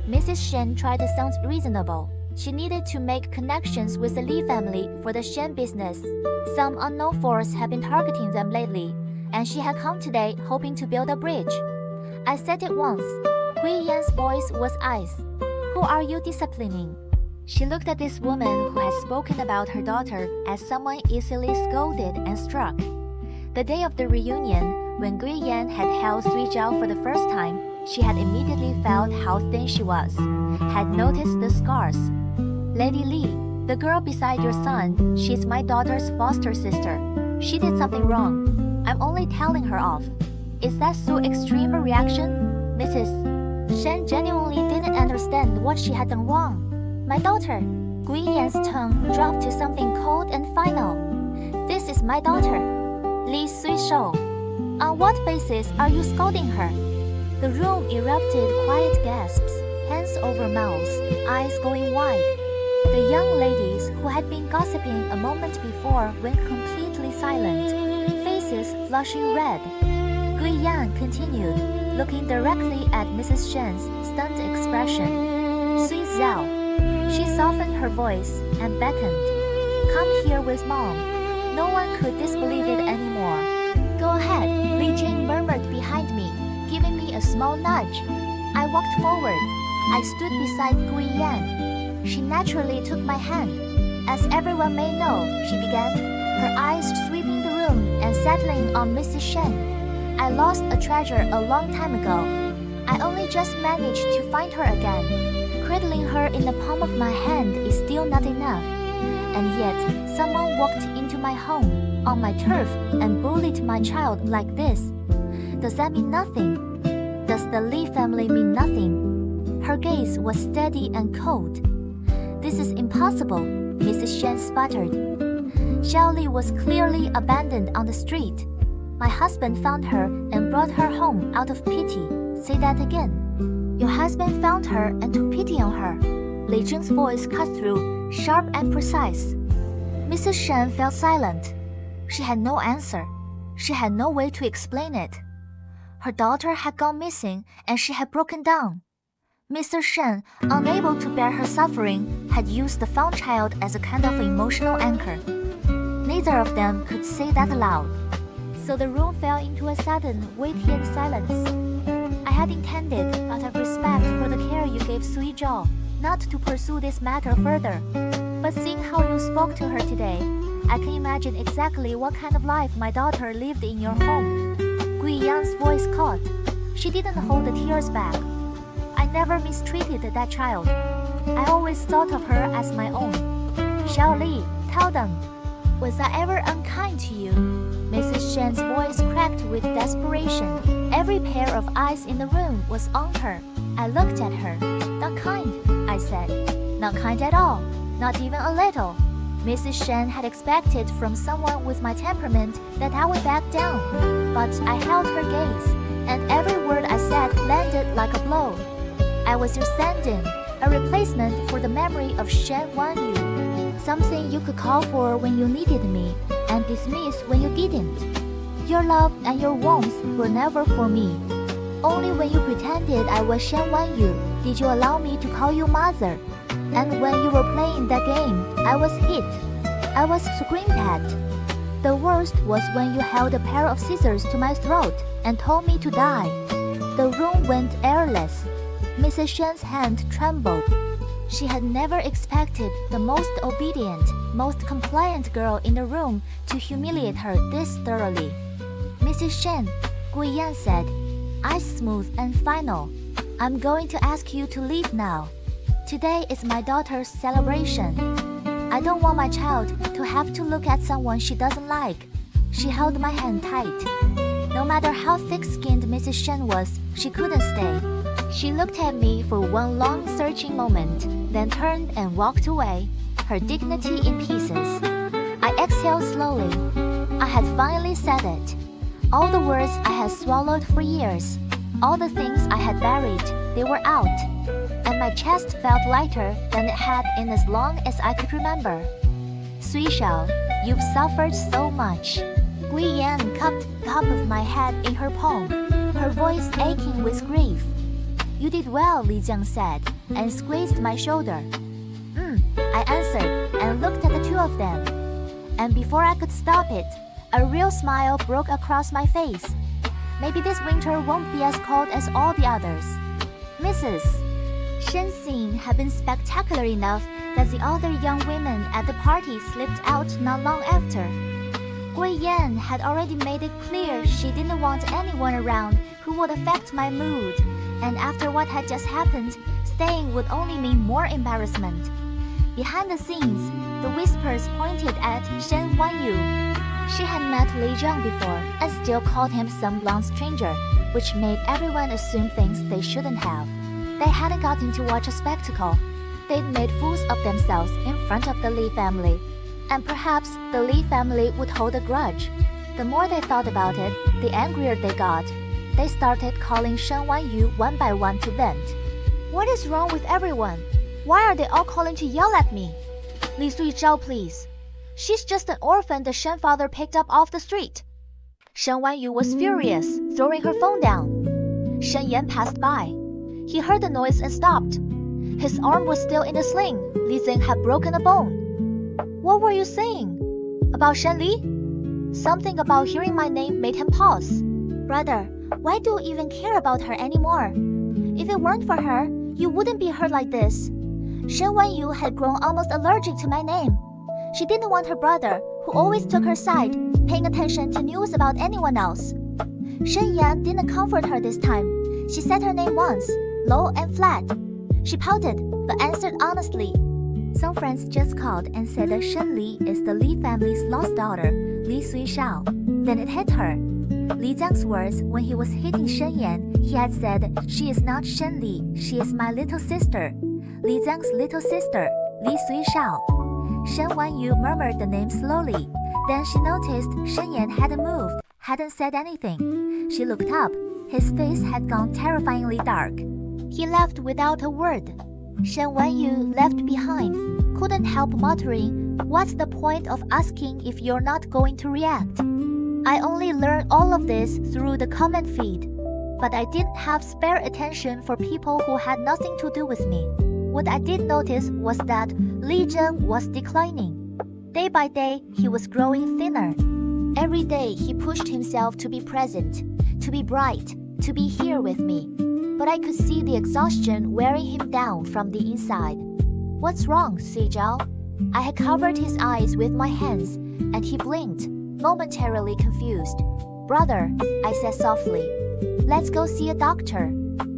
Mrs. Shen tried to sound reasonable. She needed to make connections with the Li family for the Shen business. Some unknown force had been targeting them lately, and she had come today hoping to build a bridge. I said it once. Guiyan's voice was ice. Who are you disciplining? She looked at this woman who had spoken about her daughter as someone easily scolded and struck. The day of the reunion, when Guiyan had held Sui Zhao for the first time, she had immediately felt how thin she was, had noticed the scars. Lady Li, the girl beside your son, she's my daughter's foster sister. She did something wrong. I'm only telling her off. Is that so extreme a reaction? Mrs. Shen genuinely didn't understand what she had done wrong. My daughter. Guiyan's tongue dropped to something cold and final. This is my daughter, Li Suishou. On what basis are you scolding her? The room erupted quiet gasps, hands over mouths, eyes going wide. The young ladies who had been gossiping a moment before went completely silent, faces flushing red. Guiyan continued, looking directly at Mrs. Shen's stunned expression. Sui Zhao. She softened her voice and beckoned. Come here with Mom. No one could disbelieve it anymore. Go ahead, Li Zheng murmured behind me, giving me a small nudge. I walked forward. I stood beside Guiyan. She naturally took my hand. As everyone may know, she began, her eyes sweeping the room and settling on Mrs. Shen. I lost a treasure a long time ago. I only just managed to find her again. Cradling her in the palm of my hand is still not enough. And yet, someone walked into my home, on my turf, and bullied my child like this. Does that mean nothing? Does the Li family mean nothing? Her gaze was steady and cold. This is impossible, Mrs. Shen sputtered. Xiao Li was clearly abandoned on the street. My husband found her and brought her home out of pity. Say that again. Your husband found her and took pity on her. Li Zheng's voice cut through, sharp and precise. Mrs. Shen fell silent. She had no answer. She had no way to explain it. Her daughter had gone missing and she had broken down. Mr. Shen, unable to bear her suffering, had used the found child as a kind of emotional anchor. Neither of them could say that aloud. So the room fell into a sudden, weighted silence. I had intended, out of respect for the care you gave Sui Zhao, not to pursue this matter further. But seeing how you spoke to her today, I can imagine exactly what kind of life my daughter lived in your home. Guiyan's voice caught. She didn't hold the tears back. I never mistreated that child. I always thought of her as my own. Xiao Li, tell them. Was I ever unkind to you? Mrs. Shen's voice cracked with desperation. Every pair of eyes in the room was on her. I looked at her. Not kind, I said. Not kind at all. Not even a little. Mrs. Shen had expected from someone with my temperament that I would back down. But I held her gaze, and every word I said landed like a blow. I was your stand-in, a replacement for the memory of Shen Wanyu. Something you could call for when you needed me, and dismiss when you didn't. Your love and your warmth were never for me. Only when you pretended I was Shen Wanyu did you allow me to call you mother. And when you were playing that game, I was hit. I was screamed at. The worst was when you held a pair of scissors to my throat and told me to die. The room went airless. Mrs. Shen's hand trembled. She had never expected the most obedient, most compliant girl in the room to humiliate her this thoroughly. Mrs. Shen, Guiyan said, eyes smooth and final. I'm going to ask you to leave now. Today is my daughter's celebration. I don't want my child to have to look at someone she doesn't like. She held my hand tight. No matter how thick-skinned Mrs. Shen was, she couldn't stay. She looked at me for one long searching moment, then turned and walked away, her dignity in pieces. I exhaled slowly. I had finally said it. All the words I had swallowed for years, all the things I had buried, they were out. And my chest felt lighter than it had in as long as I could remember. Sui Shao, you've suffered so much. Gui Yan cupped the top of my head in her palm, her voice aching with grief. You did well, Li Zheng said, and squeezed my shoulder. I answered and looked at the two of them. And before I could stop it, a real smile broke across my face. Maybe this winter won't be as cold as all the others. Mrs. Shen's scene had been spectacular enough that the other young women at the party slipped out not long after. Gui Yan had already made it clear she didn't want anyone around who would affect my mood, and after what had just happened, staying would only mean more embarrassment. Behind the scenes, the whispers pointed at Shen Wanyu. She had met Li Zheng before and still called him some blonde stranger, which made everyone assume things they shouldn't have. They hadn't gotten to watch a spectacle. They'd made fools of themselves in front of the Li family, and perhaps the Li family would hold a grudge. The more they thought about it, the angrier they got. They started calling Shen Wanyu one by one to vent. What is wrong with everyone? Why are they all calling to yell at me? Li Sui Zhao, please. She's just an orphan the Shen father picked up off the street. Shen Wanyu was furious, throwing her phone down. Shen Yan passed by. He heard the noise and stopped. His arm was still in the sling. Li Zheng had broken a bone. What were you saying? About Shen Li? Something about hearing my name made him pause. Brother, why do you even care about her anymore? If it weren't for her, you wouldn't be hurt like this. Shen Wanyu had grown almost allergic to my name. She didn't want her brother, who always took her side, paying attention to news about anyone else. Shen Yan didn't comfort her this time. She said her name once, low and flat. She pouted, but answered honestly. Some friends just called and said that Shen Li is the Li family's lost daughter, Li Sui Shao. Then it hit her. Li Zheng's words when he was hitting Shen Yan, he had said, she is not Shen Li, she is my little sister. Li Zheng's little sister, Li Sui Shao. Shen Wanyu murmured the name slowly. Then she noticed Shen Yan hadn't moved, hadn't said anything. She looked up. His face had gone terrifyingly dark. He left without a word. Shen Wanyu, left behind, couldn't help muttering, what's the point of asking if you're not going to react? I only learned all of this through the comment feed, but I didn't have spare attention for people who had nothing to do with me. What I did notice was that Li Zheng was declining. Day by day, he was growing thinner. Every day, he pushed himself to be present, to be bright, to be here with me. But I could see the exhaustion wearing him down from the inside. What's wrong, Sui Zhao? I had covered his eyes with my hands, and he blinked, momentarily confused. Brother, I said softly, let's go see a doctor.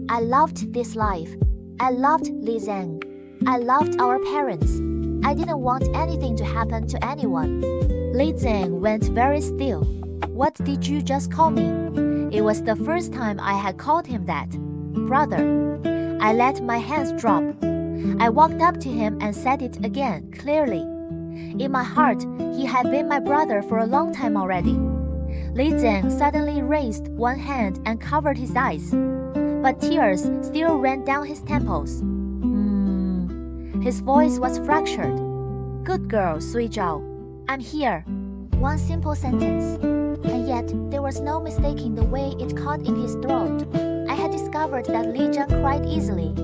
I loved this life. I loved Li Zheng. I loved our parents. I didn't want anything to happen to anyone. Li Zheng went very still. What did you just call me? It was the first time I had called him that. Brother. I let my hands drop. I walked up to him and said it again, clearly. In my heart, he had been my brother for a long time already. Li Zheng suddenly raised one hand and covered his eyes, but tears still ran down his temples. His voice was fractured. Good girl, Sui Zhao. I'm here. One simple sentence, and yet there were was no mistaking the way it caught in his throat. I had discovered that Li Zheng cried easily.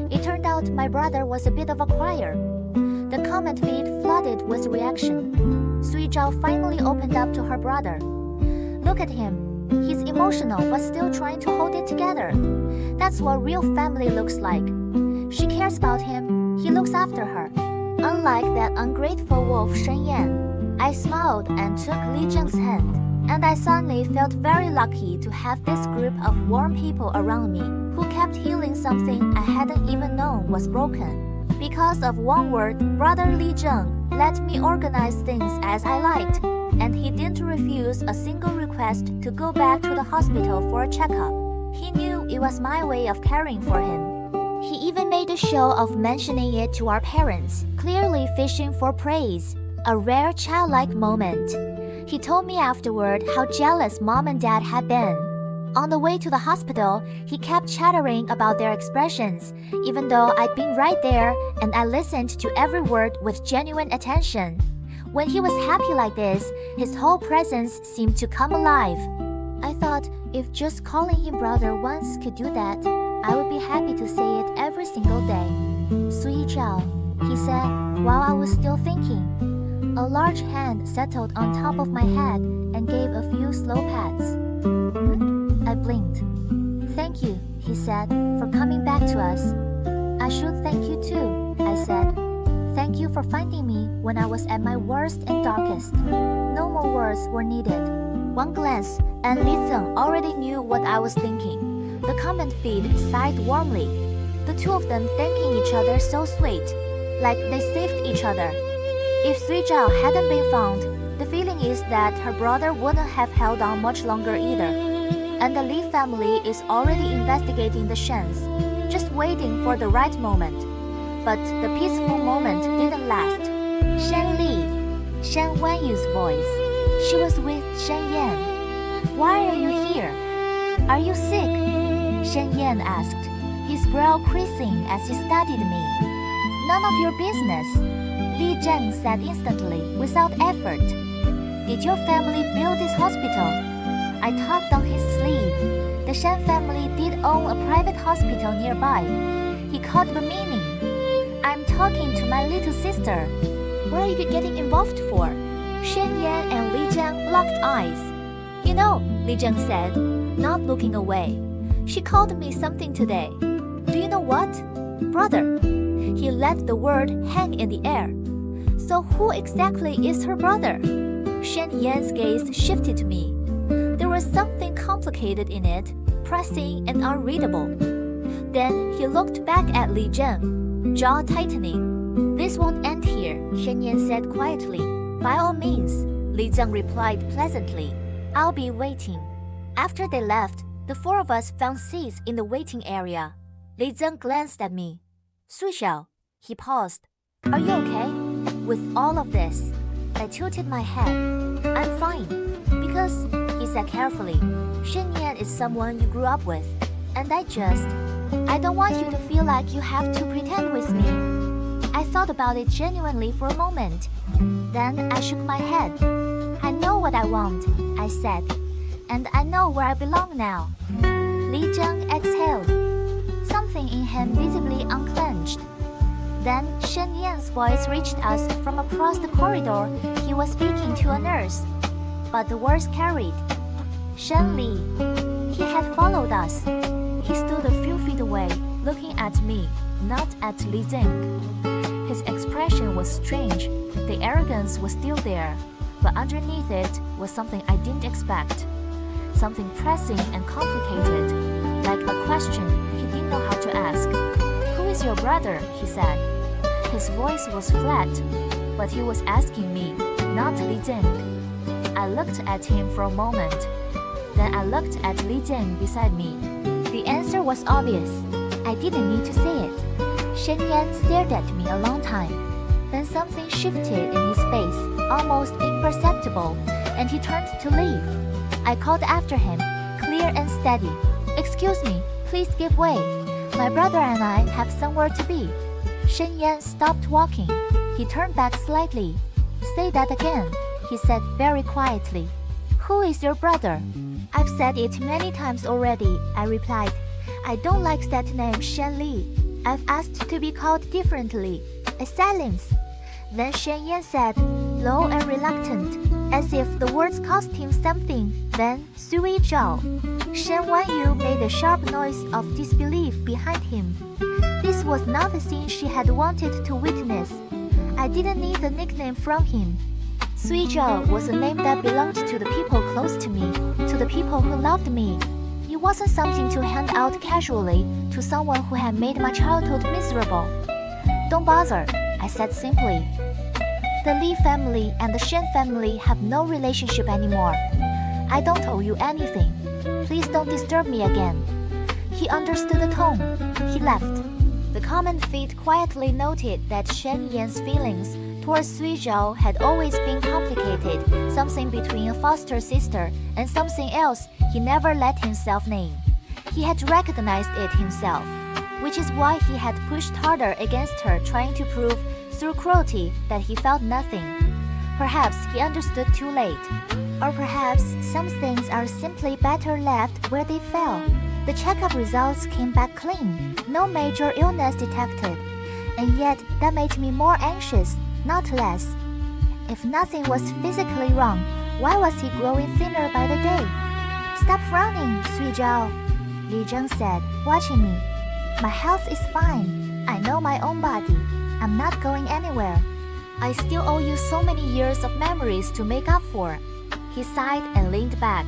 It turned out my brother was a bit of a crier. The comment feed flooded with reaction. Sui Zhao finally opened up to her brother. Look at him. He's emotional but still trying to hold it together. That's what real family looks like. She cares about him. He looks after her. Unlike that ungrateful wolf Shen Yan. I smiled and took Li Zheng's hand, and I suddenly felt very lucky to have this group of warm people around me who kept healing something I hadn't even known was broken. Because of one word, Brother Li Zheng let me organize things as I liked, and he didn't refuse a single request to go back to the hospital for a checkup. He knew it was my way of caring for him. He even made a show of mentioning it to our parents, clearly fishing for praise. A rare childlike moment. He told me afterward how jealous Mom and Dad had been. On the way to the hospital, he kept chattering about their expressions, even though I'd been right there and I listened to every word with genuine attention. When he was happy like this, his whole presence seemed to come alive. I thought if just calling him brother once could do that, I would be happy to say it every single day. Sui Zhao, he said while I was still thinking. A large hand settled on top of my head and gave a few slow pats. I blinked. Thank you, he said, for coming back to us. I should thank you too, I said. Thank you for finding me when I was at my worst and darkest. No more words were needed. One glance, and Li Zheng already knew what I was thinking. The comment feed sighed warmly. The two of them thanking each other so sweet, like they saved each other. If Sui Zhao hadn't been found, the feeling is that her brother wouldn't have held on much longer either. And the Li family is already investigating the Shens, just waiting for the right moment. But the peaceful moment didn't last. Shen Li, Shen Wanyu's voice. She was with Shen Yan. Why are you here? Are you sick? Shen Yan asked, his brow creasing as he studied me. None of your business, Li Zheng said instantly, without effort. Did your family build this hospital? I tugged on his sleeve. The Shen family did own a private hospital nearby. He caught the meaning. I'm talking to my little sister. What are you getting involved for? Shen Yan and Li Zheng locked eyes. You know, Li Zheng said, not looking away. She called me something today. Do you know what? Brother. He let the word hang in the air. So who exactly is her brother? Shen Yan's gaze shifted to me. There was something complicated in it, pressing and unreadable. Then he looked back at Li Zheng, jaw tightening. This won't end here, Shen Yan said quietly. By all means, Li Zheng replied pleasantly. I'll be waiting. After they left, the four of us found seats in the waiting area. Li Zheng glanced at me. Sui Xiao, he paused. Are you okay? With all of this, I tilted my head. I'm fine. Because, he said carefully, Shen Yan is someone you grew up with. And I don't want you to feel like you have to pretend with me. I thought about it genuinely for a moment. Then I shook my head. I know what I want, I said. And I know where I belong now. Li Zheng exhaled. Something in him visibly unclenched. Then Shen Yan's voice reached us from across the corridor. He was speaking to a nurse. But the words carried. Shen Li. He had followed us. He stood a few feet away, looking at me, not at Li Zheng. His expression was strange. The arrogance was still there, but underneath it was something I didn't expect. Something pressing and complicated, like a question he didn't know how to ask. Who is your brother? He said. His voice was flat, but he was asking me, not Li Zheng. I looked at him for a moment. Then I looked at Li Zheng beside me. The answer was obvious. I didn't need to say it. Shen Yan stared at me a long time. Then something shifted in his face, almost imperceptible, and he turned to leave. I called after him, clear and steady. Excuse me, please give way. My brother and I have somewhere to be. Shen Yan stopped walking. He turned back slightly. Say that again, he said very quietly. Who is your brother? I've said it many times already, I replied. I don't like that name Shen Li. I've asked to be called differently. A silence. Then Shen Yan said, low and reluctant, as if the words cost him something. Then Sui Zhao. Shen Wanyu made a sharp noise of disbelief behind him. This was not the scene she had wanted to witness. I didn't need a nickname from him. Sui Zhao was a name that belonged to the people close to me, to the people who loved me. It wasn't something to hand out casually to someone who had made my childhood miserable. Don't bother, I said simply. The Li family and the Shen family have no relationship anymore. I don't owe you anything. Please don't disturb me again. He understood the tone. He left. The comment feed quietly noted that Shen Yan's feelings towards Sui Zhao had always been complicated, something between a foster sister and something else he never let himself name. He had recognized it himself, which is why he had pushed harder against her, trying to prove through cruelty that he felt nothing. Perhaps he understood too late. Or perhaps some things are simply better left where they fell. The checkup results came back clean, no major illness detected. And yet that made me more anxious, not less. If nothing was physically wrong, why was he growing thinner by the day? Stop frowning, Sui Zhao, Li Zheng said, watching me. My health is fine. I know my own body. I'm not going anywhere. I still owe you so many years of memories to make up for. He sighed and leaned back,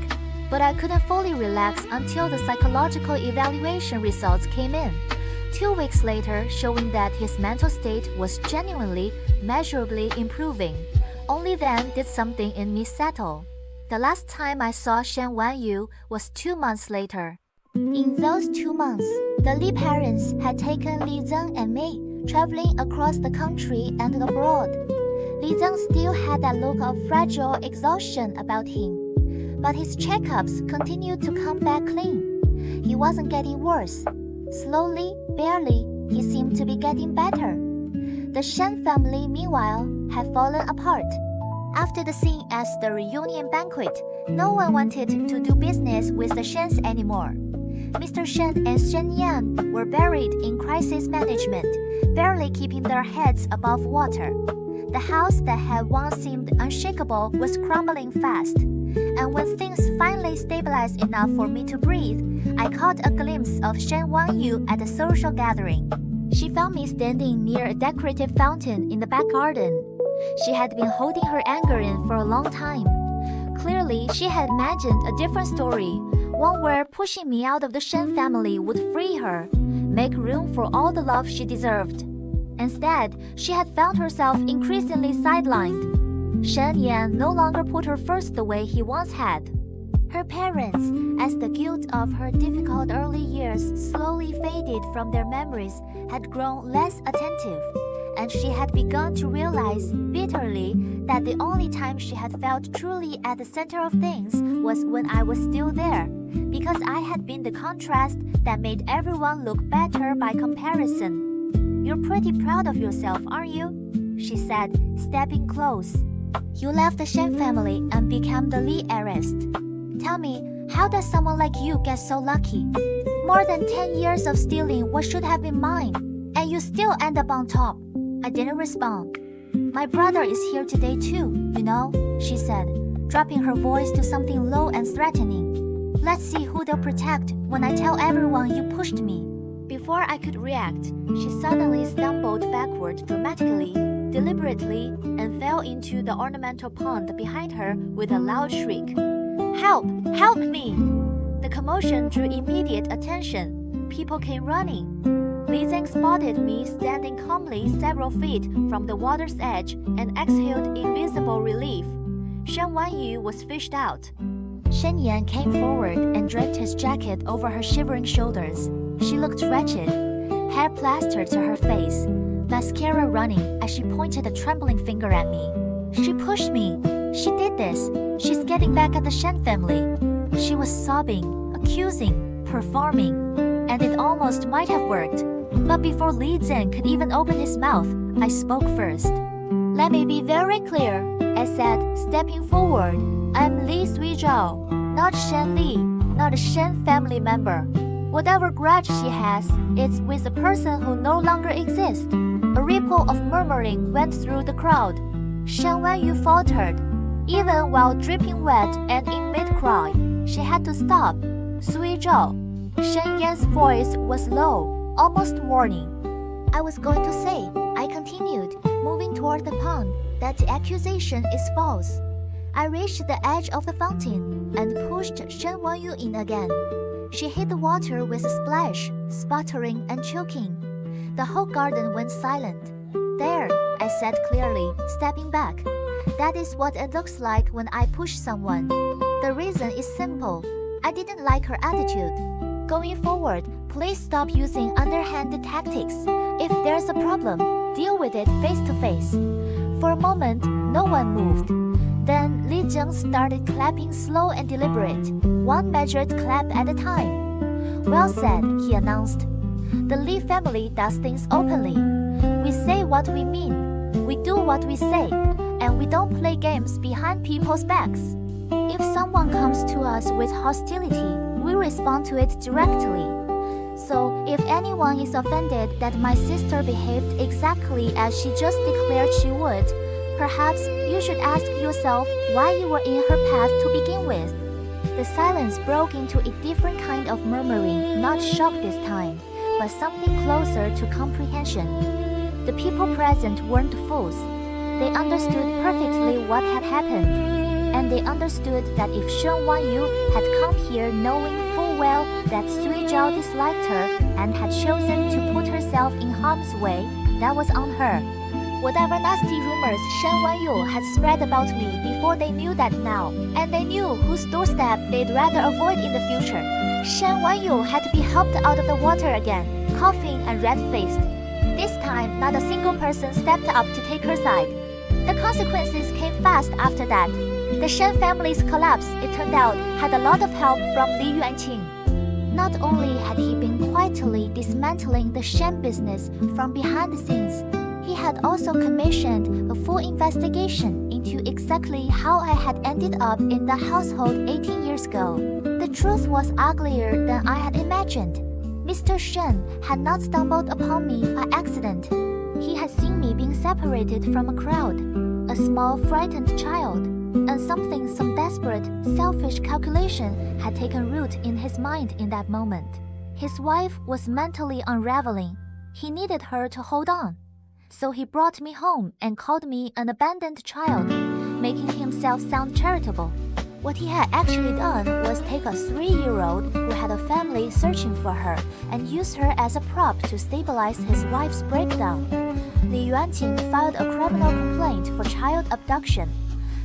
but I couldn't fully relax until the psychological evaluation results came in. 2 weeks later, showing that his mental state was genuinely, measurably improving. Only then did something in me settle. The last time I saw Shen Wanyu was 2 months later. In those 2 months, the Li parents had taken Li Zheng and me traveling across the country and abroad. Li Zheng still had that look of fragile exhaustion about him, but his checkups continued to come back clean. He wasn't getting worse. Slowly, barely, he seemed to be getting better. The Shen family, meanwhile, had fallen apart. After the scene at the reunion banquet, no one wanted to do business with the Shens anymore. Mr. Shen and Shen Yan were buried in crisis management, barely keeping their heads above water. The house that had once seemed unshakable was crumbling fast. And when things finally stabilized enough for me to breathe, I caught a glimpse of Shen Wanyu at a social gathering. She found me standing near a decorative fountain in the back garden. She had been holding her anger in for a long time. Clearly, she had imagined a different story, one where pushing me out of the Shen family would free her, make room for all the love she deserved. Instead, she had found herself increasingly sidelined. Shen Yan no longer put her first the way he once had. Her parents, as the guilt of her difficult early years slowly faded from their memories, had grown less attentive, and she had begun to realize bitterly that the only time she had felt truly at the center of things was when I was still there, because I had been the contrast that made everyone look better by comparison. You're pretty proud of yourself, aren't you? She said, stepping close. You left the Shen family and became the Li heiress. Tell me, how does someone like you get so lucky? More than 10 years of stealing what should have been mine, and you still end up on top. I didn't respond. My brother is here today too, you know, she said, dropping her voice to something low and threatening. Let's see who they'll protect when I tell everyone you pushed me. Before I could react, she suddenly stumbled backward dramatically, deliberately, and fell into the ornamental pond behind her with a loud shriek. Help! Help me! The commotion drew immediate attention. People came running. Li Zheng spotted me standing calmly several feet from the water's edge and exhaled invisible relief. Shen Wanyu was fished out. Shen Yan came forward and draped his jacket over her shivering shoulders. She looked wretched, hair plastered to her face, mascara running as she pointed a trembling finger at me. She pushed me. She did this. She's getting back at the Shen family. She was sobbing, accusing, performing, and it almost might have worked. But before Li Zheng could even open his mouth, I spoke first. Let me be very clear, I said, stepping forward. I'm Li Zheng, not Shen Li, not a Shen family member. Whatever grudge she has, it's with a person who no longer exists. A ripple of murmuring went through the crowd. Shen Wanyu faltered. Even while dripping wet and in mid-cry, she had to stop. Sui Zhao. Shen Yan's voice was low, almost warning. I was going to say, I continued, moving toward the pond, that the accusation is false. I reached the edge of the fountain and pushed Shen Wanyu in again. She hit the water with a splash, sputtering and choking. The whole garden went silent. There, I said clearly, stepping back. That is what it looks like when I push someone. The reason is simple. I didn't like her attitude. Going forward, please stop using underhanded tactics. If there's a problem, deal with it face to face. For a moment, no one moved. Then Li Zheng started clapping slow and deliberate, one measured clap at a time. Well said, he announced. The Li family does things openly. We say what we mean, we do what we say, and we don't play games behind people's backs. If someone comes to us with hostility, we respond to it directly. So, if anyone is offended that my sister behaved exactly as she just declared she would, perhaps you should ask yourself why you were in her path to begin with. The silence broke into a different kind of murmuring, not shock this time, but something closer to comprehension. The people present weren't fools. They understood perfectly what had happened. And they understood that if Shen Wanyu had come here knowing full well that Sui Zhao disliked her and had chosen to put herself in harm's way, that was on her. Whatever nasty rumors Shen Wanyu had spread about me before they knew that now, and they knew whose doorstep they'd rather avoid in the future. Shen Wanyu had to be helped out of the water again, coughing and red-faced. This time, not a single person stepped up to take her side. The consequences came fast after that. The Shen family's collapse, it turned out, had a lot of help from Li Yuanqing. Not only had he been quietly dismantling the Shen business from behind the scenes, he had also commissioned a full investigation into exactly how I had ended up in the household 18 years ago. The truth was uglier than I had imagined. Mr. Shen had not stumbled upon me by accident. He had seen me being separated from a crowd, a small frightened child, and some desperate, selfish calculation had taken root in his mind in that moment. His wife was mentally unraveling. He needed her to hold on. So he brought me home and called me an abandoned child, making himself sound charitable. What he had actually done was take a 3-year-old who had a family searching for her and use her as a prop to stabilize his wife's breakdown. Li Yuanqing filed a criminal complaint for child abduction.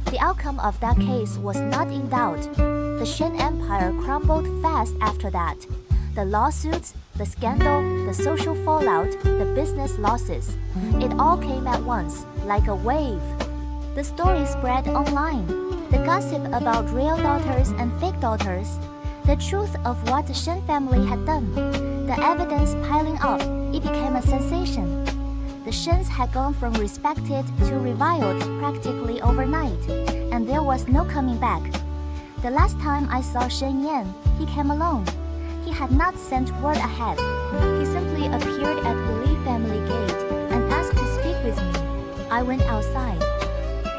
The outcome of that case was not in doubt. The Shen Empire crumbled fast after that. The lawsuits, the scandal, the social fallout, the business losses. It all came at once, like a wave. The story spread online. The gossip about real daughters and fake daughters. The truth of what the Shen family had done. The evidence piling up, it became a sensation. The Shens had gone from respected to reviled practically overnight, and there was no coming back. The last time I saw Shen Yan, he came alone. He had not sent word ahead. He simply appeared at the Li family gate and asked to speak with me. I went outside.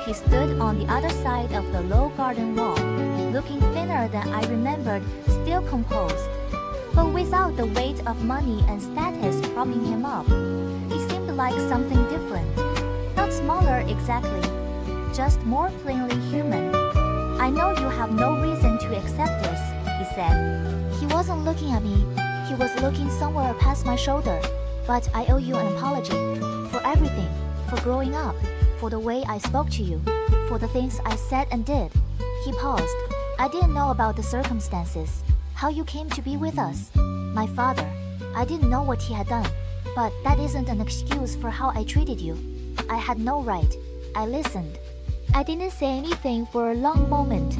He stood on the other side of the low garden wall, looking thinner than I remembered, still composed, but without the weight of money and status propping him up. He seemed like something different, not smaller exactly, just more plainly human. I know you have no reason to accept this, he said. He wasn't looking at me. He was looking somewhere past my shoulder. But I owe you an apology for everything, for growing up, for the way I spoke to you, for the things I said and did. He paused. I didn't know about the circumstances, how you came to be with us. My father, I didn't know what he had done, but that isn't an excuse for how I treated you. I had no right. I listened. I didn't say anything for a long moment.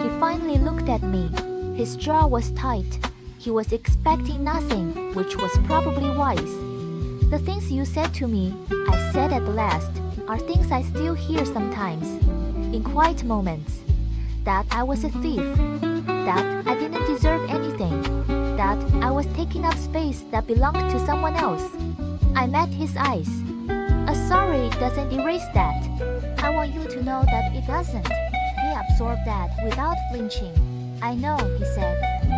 He finally looked at me. His jaw was tight. He was expecting nothing, which was probably wise. The things you said to me, I said at last, are things I still hear sometimes, in quiet moments. that I was a thief, that I didn't deserve anything, that I was taking up space that belonged to someone else. I met his eyes. A sorry doesn't erase that. I want you to know that it doesn't. He absorbed that without flinching. I know, he said.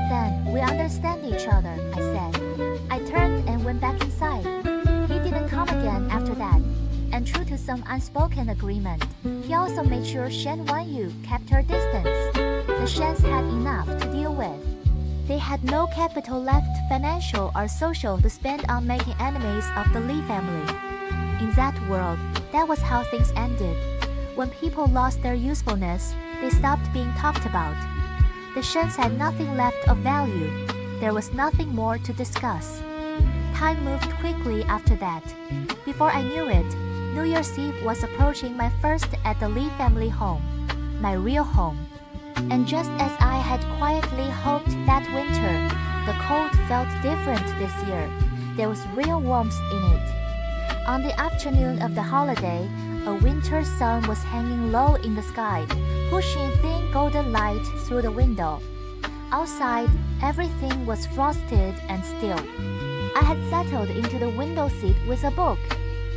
Then we understand each other, I said. I turned and went back inside. He didn't come again after that. And true to some unspoken agreement, he also made sure Shen Wanyu kept her distance. The Shens had enough to deal with. They had no capital left, financial or social, to spend on making enemies of the Li family. In that world, that was how things ended. When people lost their usefulness, they stopped being talked about. The Shens had nothing left of value. There was nothing more to discuss. Time moved quickly after that. Before I knew it, New Year's Eve was approaching, my first at the Li family home, my real home. And just as I had quietly hoped that winter, the cold felt different this year. There was real warmth in it. On the afternoon of the holiday, a winter sun was hanging low in the sky, pushing thin golden light through the window. Outside, everything was frosted and still. I had settled into the window seat with a book,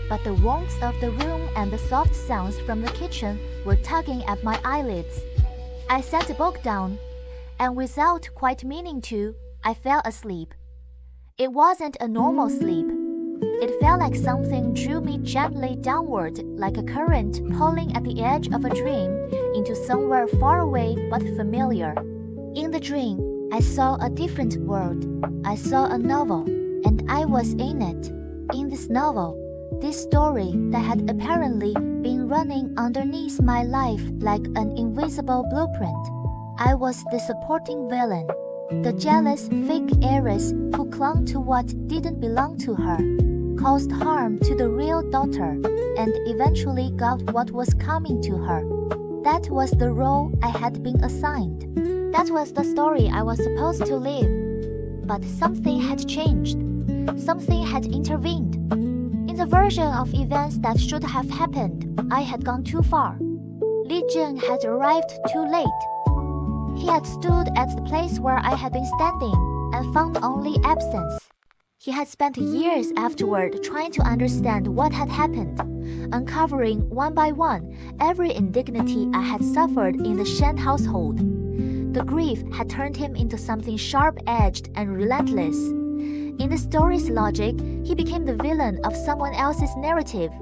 but the warmth of the room and the soft sounds from the kitchen were tugging at my eyelids. I set the book down, and without quite meaning to, I fell asleep. It wasn't a normal sleep. It felt like something drew me gently downward, like a current pulling at the edge of a dream into somewhere far away but familiar. In the dream, I saw a different world. I saw a novel, and I was in it. In this novel, this story that had apparently been running underneath my life like an invisible blueprint. I was the supporting villain, the jealous fake heiress who clung to what didn't belong to her, caused harm to the real daughter, and eventually got what was coming to her. That was the role I had been assigned. That was the story I was supposed to live. But something had changed. Something had intervened. In the version of events that should have happened, I had gone too far. Li Zheng had arrived too late. He had stood at the place where I had been standing and found only absence. He had spent years afterward trying to understand what had happened, uncovering one by one every indignity I had suffered in the Shen household. The grief had turned him into something sharp-edged and relentless. In the story's logic, he became the villain of someone else's narrative,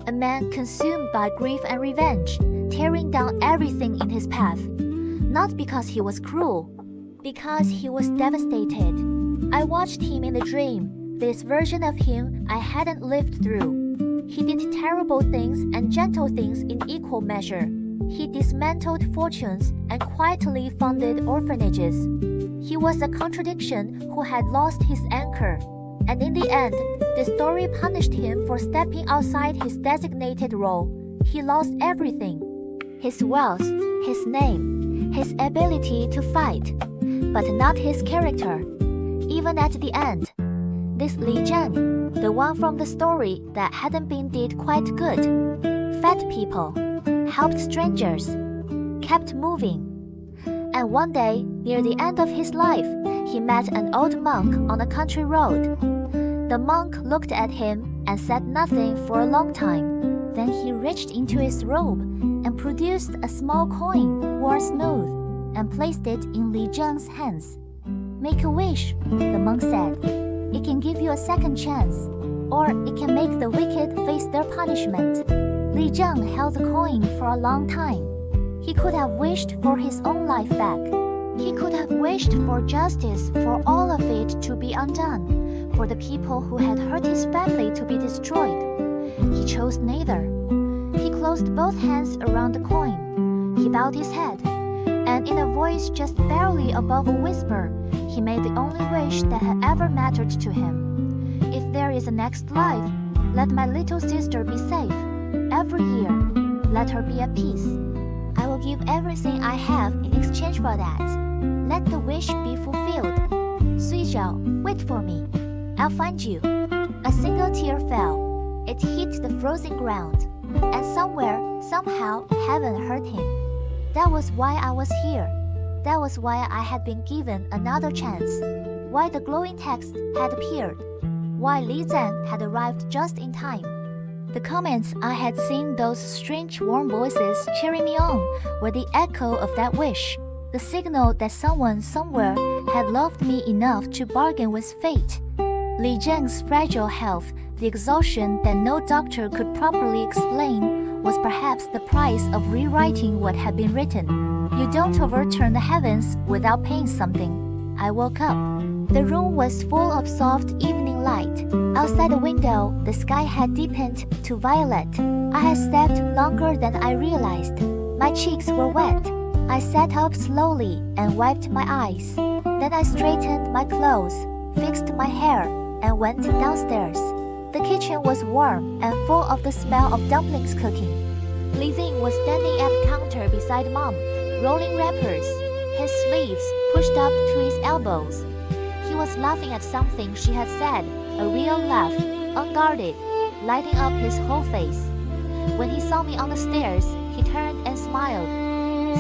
a man consumed by grief and revenge, tearing down everything in his path. Not because he was cruel, because he was devastated. I watched him in the dream, this version of him I hadn't lived through. He did terrible things and gentle things in equal measure. He dismantled fortunes and quietly funded orphanages. He was a contradiction who had lost his anchor, and in the end, the story punished him for stepping outside his designated role. He lost everything: his wealth, his name, his ability to fight, but not his character. Even at the end, this Li Zheng, the one from the story that hadn't been did quite good, fed people, helped strangers, kept moving. And one day, near the end of his life, he met an old monk on a country road. The monk looked at him and said nothing for a long time. Then he reached into his robe and produced a small coin, worn smooth, and placed it in Li Zheng's hands. "Make a wish," the monk said. "It can give you a second chance, or it can make the wicked face their punishment." Li Zheng held the coin for a long time. He could have wished for his own life back. He could have wished for justice, for all of it to be undone, for the people who had hurt his family to be destroyed. He chose neither. He closed both hands around the coin. He bowed his head, and in a voice just barely above a whisper, he made the only wish that had ever mattered to him. "If there is a next life, let my little sister be safe. Every year, let her be at peace. I will give everything I have in exchange for that. Let the wish be fulfilled. Sui Zhao, wait for me. I'll find you." A single tear fell. It hit the frozen ground, and somewhere, somehow, heaven heard him. That was why I was here. That was why I had been given another chance. Why the glowing text had appeared. Why Li Zheng had arrived just in time. The comments I had seen, those strange warm voices cheering me on, were the echo of that wish. The signal that someone somewhere had loved me enough to bargain with fate. Li Zheng's fragile health, the exhaustion that no doctor could properly explain, was perhaps the price of rewriting what had been written. You don't overturn the heavens without paying something. I woke up. The room was full of soft evening light. Outside the window, the sky had deepened to violet. I had slept longer than I realized. My cheeks were wet. I sat up slowly and wiped my eyes. Then I straightened my clothes, fixed my hair, and went downstairs. The kitchen was warm and full of the smell of dumplings cooking. Li Zheng was standing at the counter beside Mom, rolling wrappers, his sleeves pushed up to his elbows. He was laughing at something she had said, a real laugh, unguarded, lighting up his whole face. When he saw me on the stairs, he turned and smiled.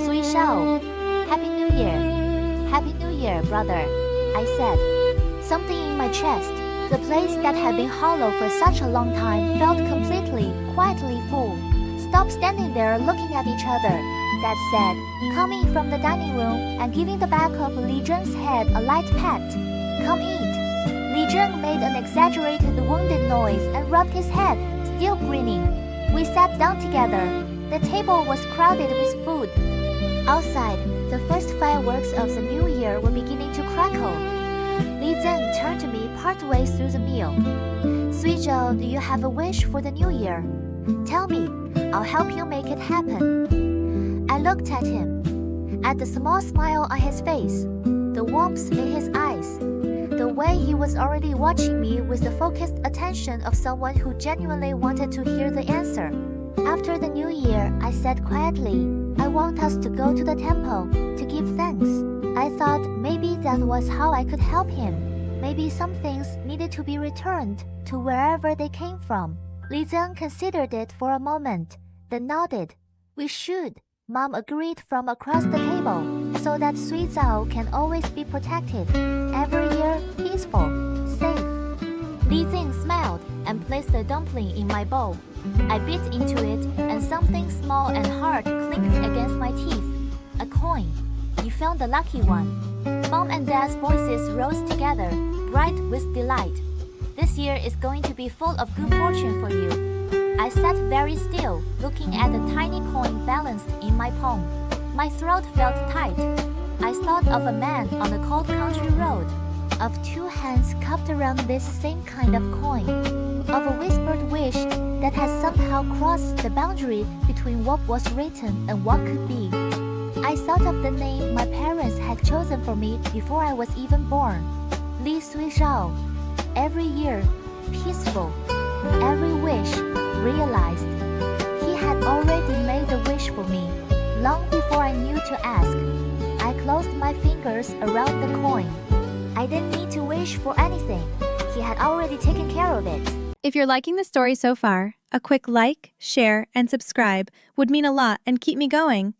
Sui Shao, Happy New Year. Happy New Year, brother, I said. Something in my chest, the place that had been hollow for such a long time, felt completely, quietly full. Stop standing there looking at each other, Dad said, coming from the dining room and giving the back of Li Zheng's head a light pat. Come eat. Li Zheng made an exaggerated wounded noise and rubbed his head, still grinning. We sat down together. The table was crowded with food. Outside, the first fireworks of the new year were beginning to crackle. Li Zheng turned to me partway through the meal. Suizhou, do you have a wish for the new year? Tell me, I'll help you make it happen. I looked at him, at the small smile on his face, the warmth in his eyes, the way he was already watching me with the focused attention of someone who genuinely wanted to hear the answer. After the new year, I said quietly, I want us to go to the temple to give thanks. I thought maybe that was how I could help him. Maybe some things needed to be returned to wherever they came from. Li Zheng considered it for a moment, then nodded. We should. Mom agreed from across the table, so that Suizhou can always be protected. Every year, peaceful, safe. Li Zheng smiled and placed the dumpling in my bowl. I bit into it, and something small and hard clinked against my teeth. A coin. You found the lucky one. Mom and Dad's voices rose together, bright with delight. This year is going to be full of good fortune for you. I sat very still, looking at the tiny coin balanced in my palm. My throat felt tight. I thought of a man on a cold country road, of two hands cupped around this same kind of coin, of a whispered wish that had somehow crossed the boundary between what was written and what could be. I thought of the name my parents had chosen for me before I was even born, Li Suizhou. Every year, peaceful. Every wish, realized. He had already made a wish for me, long before I knew to ask. I closed my fingers around the coin. I didn't need to wish for anything. He had already taken care of it. If you're liking the story so far, a quick like, share, and subscribe would mean a lot and keep me going.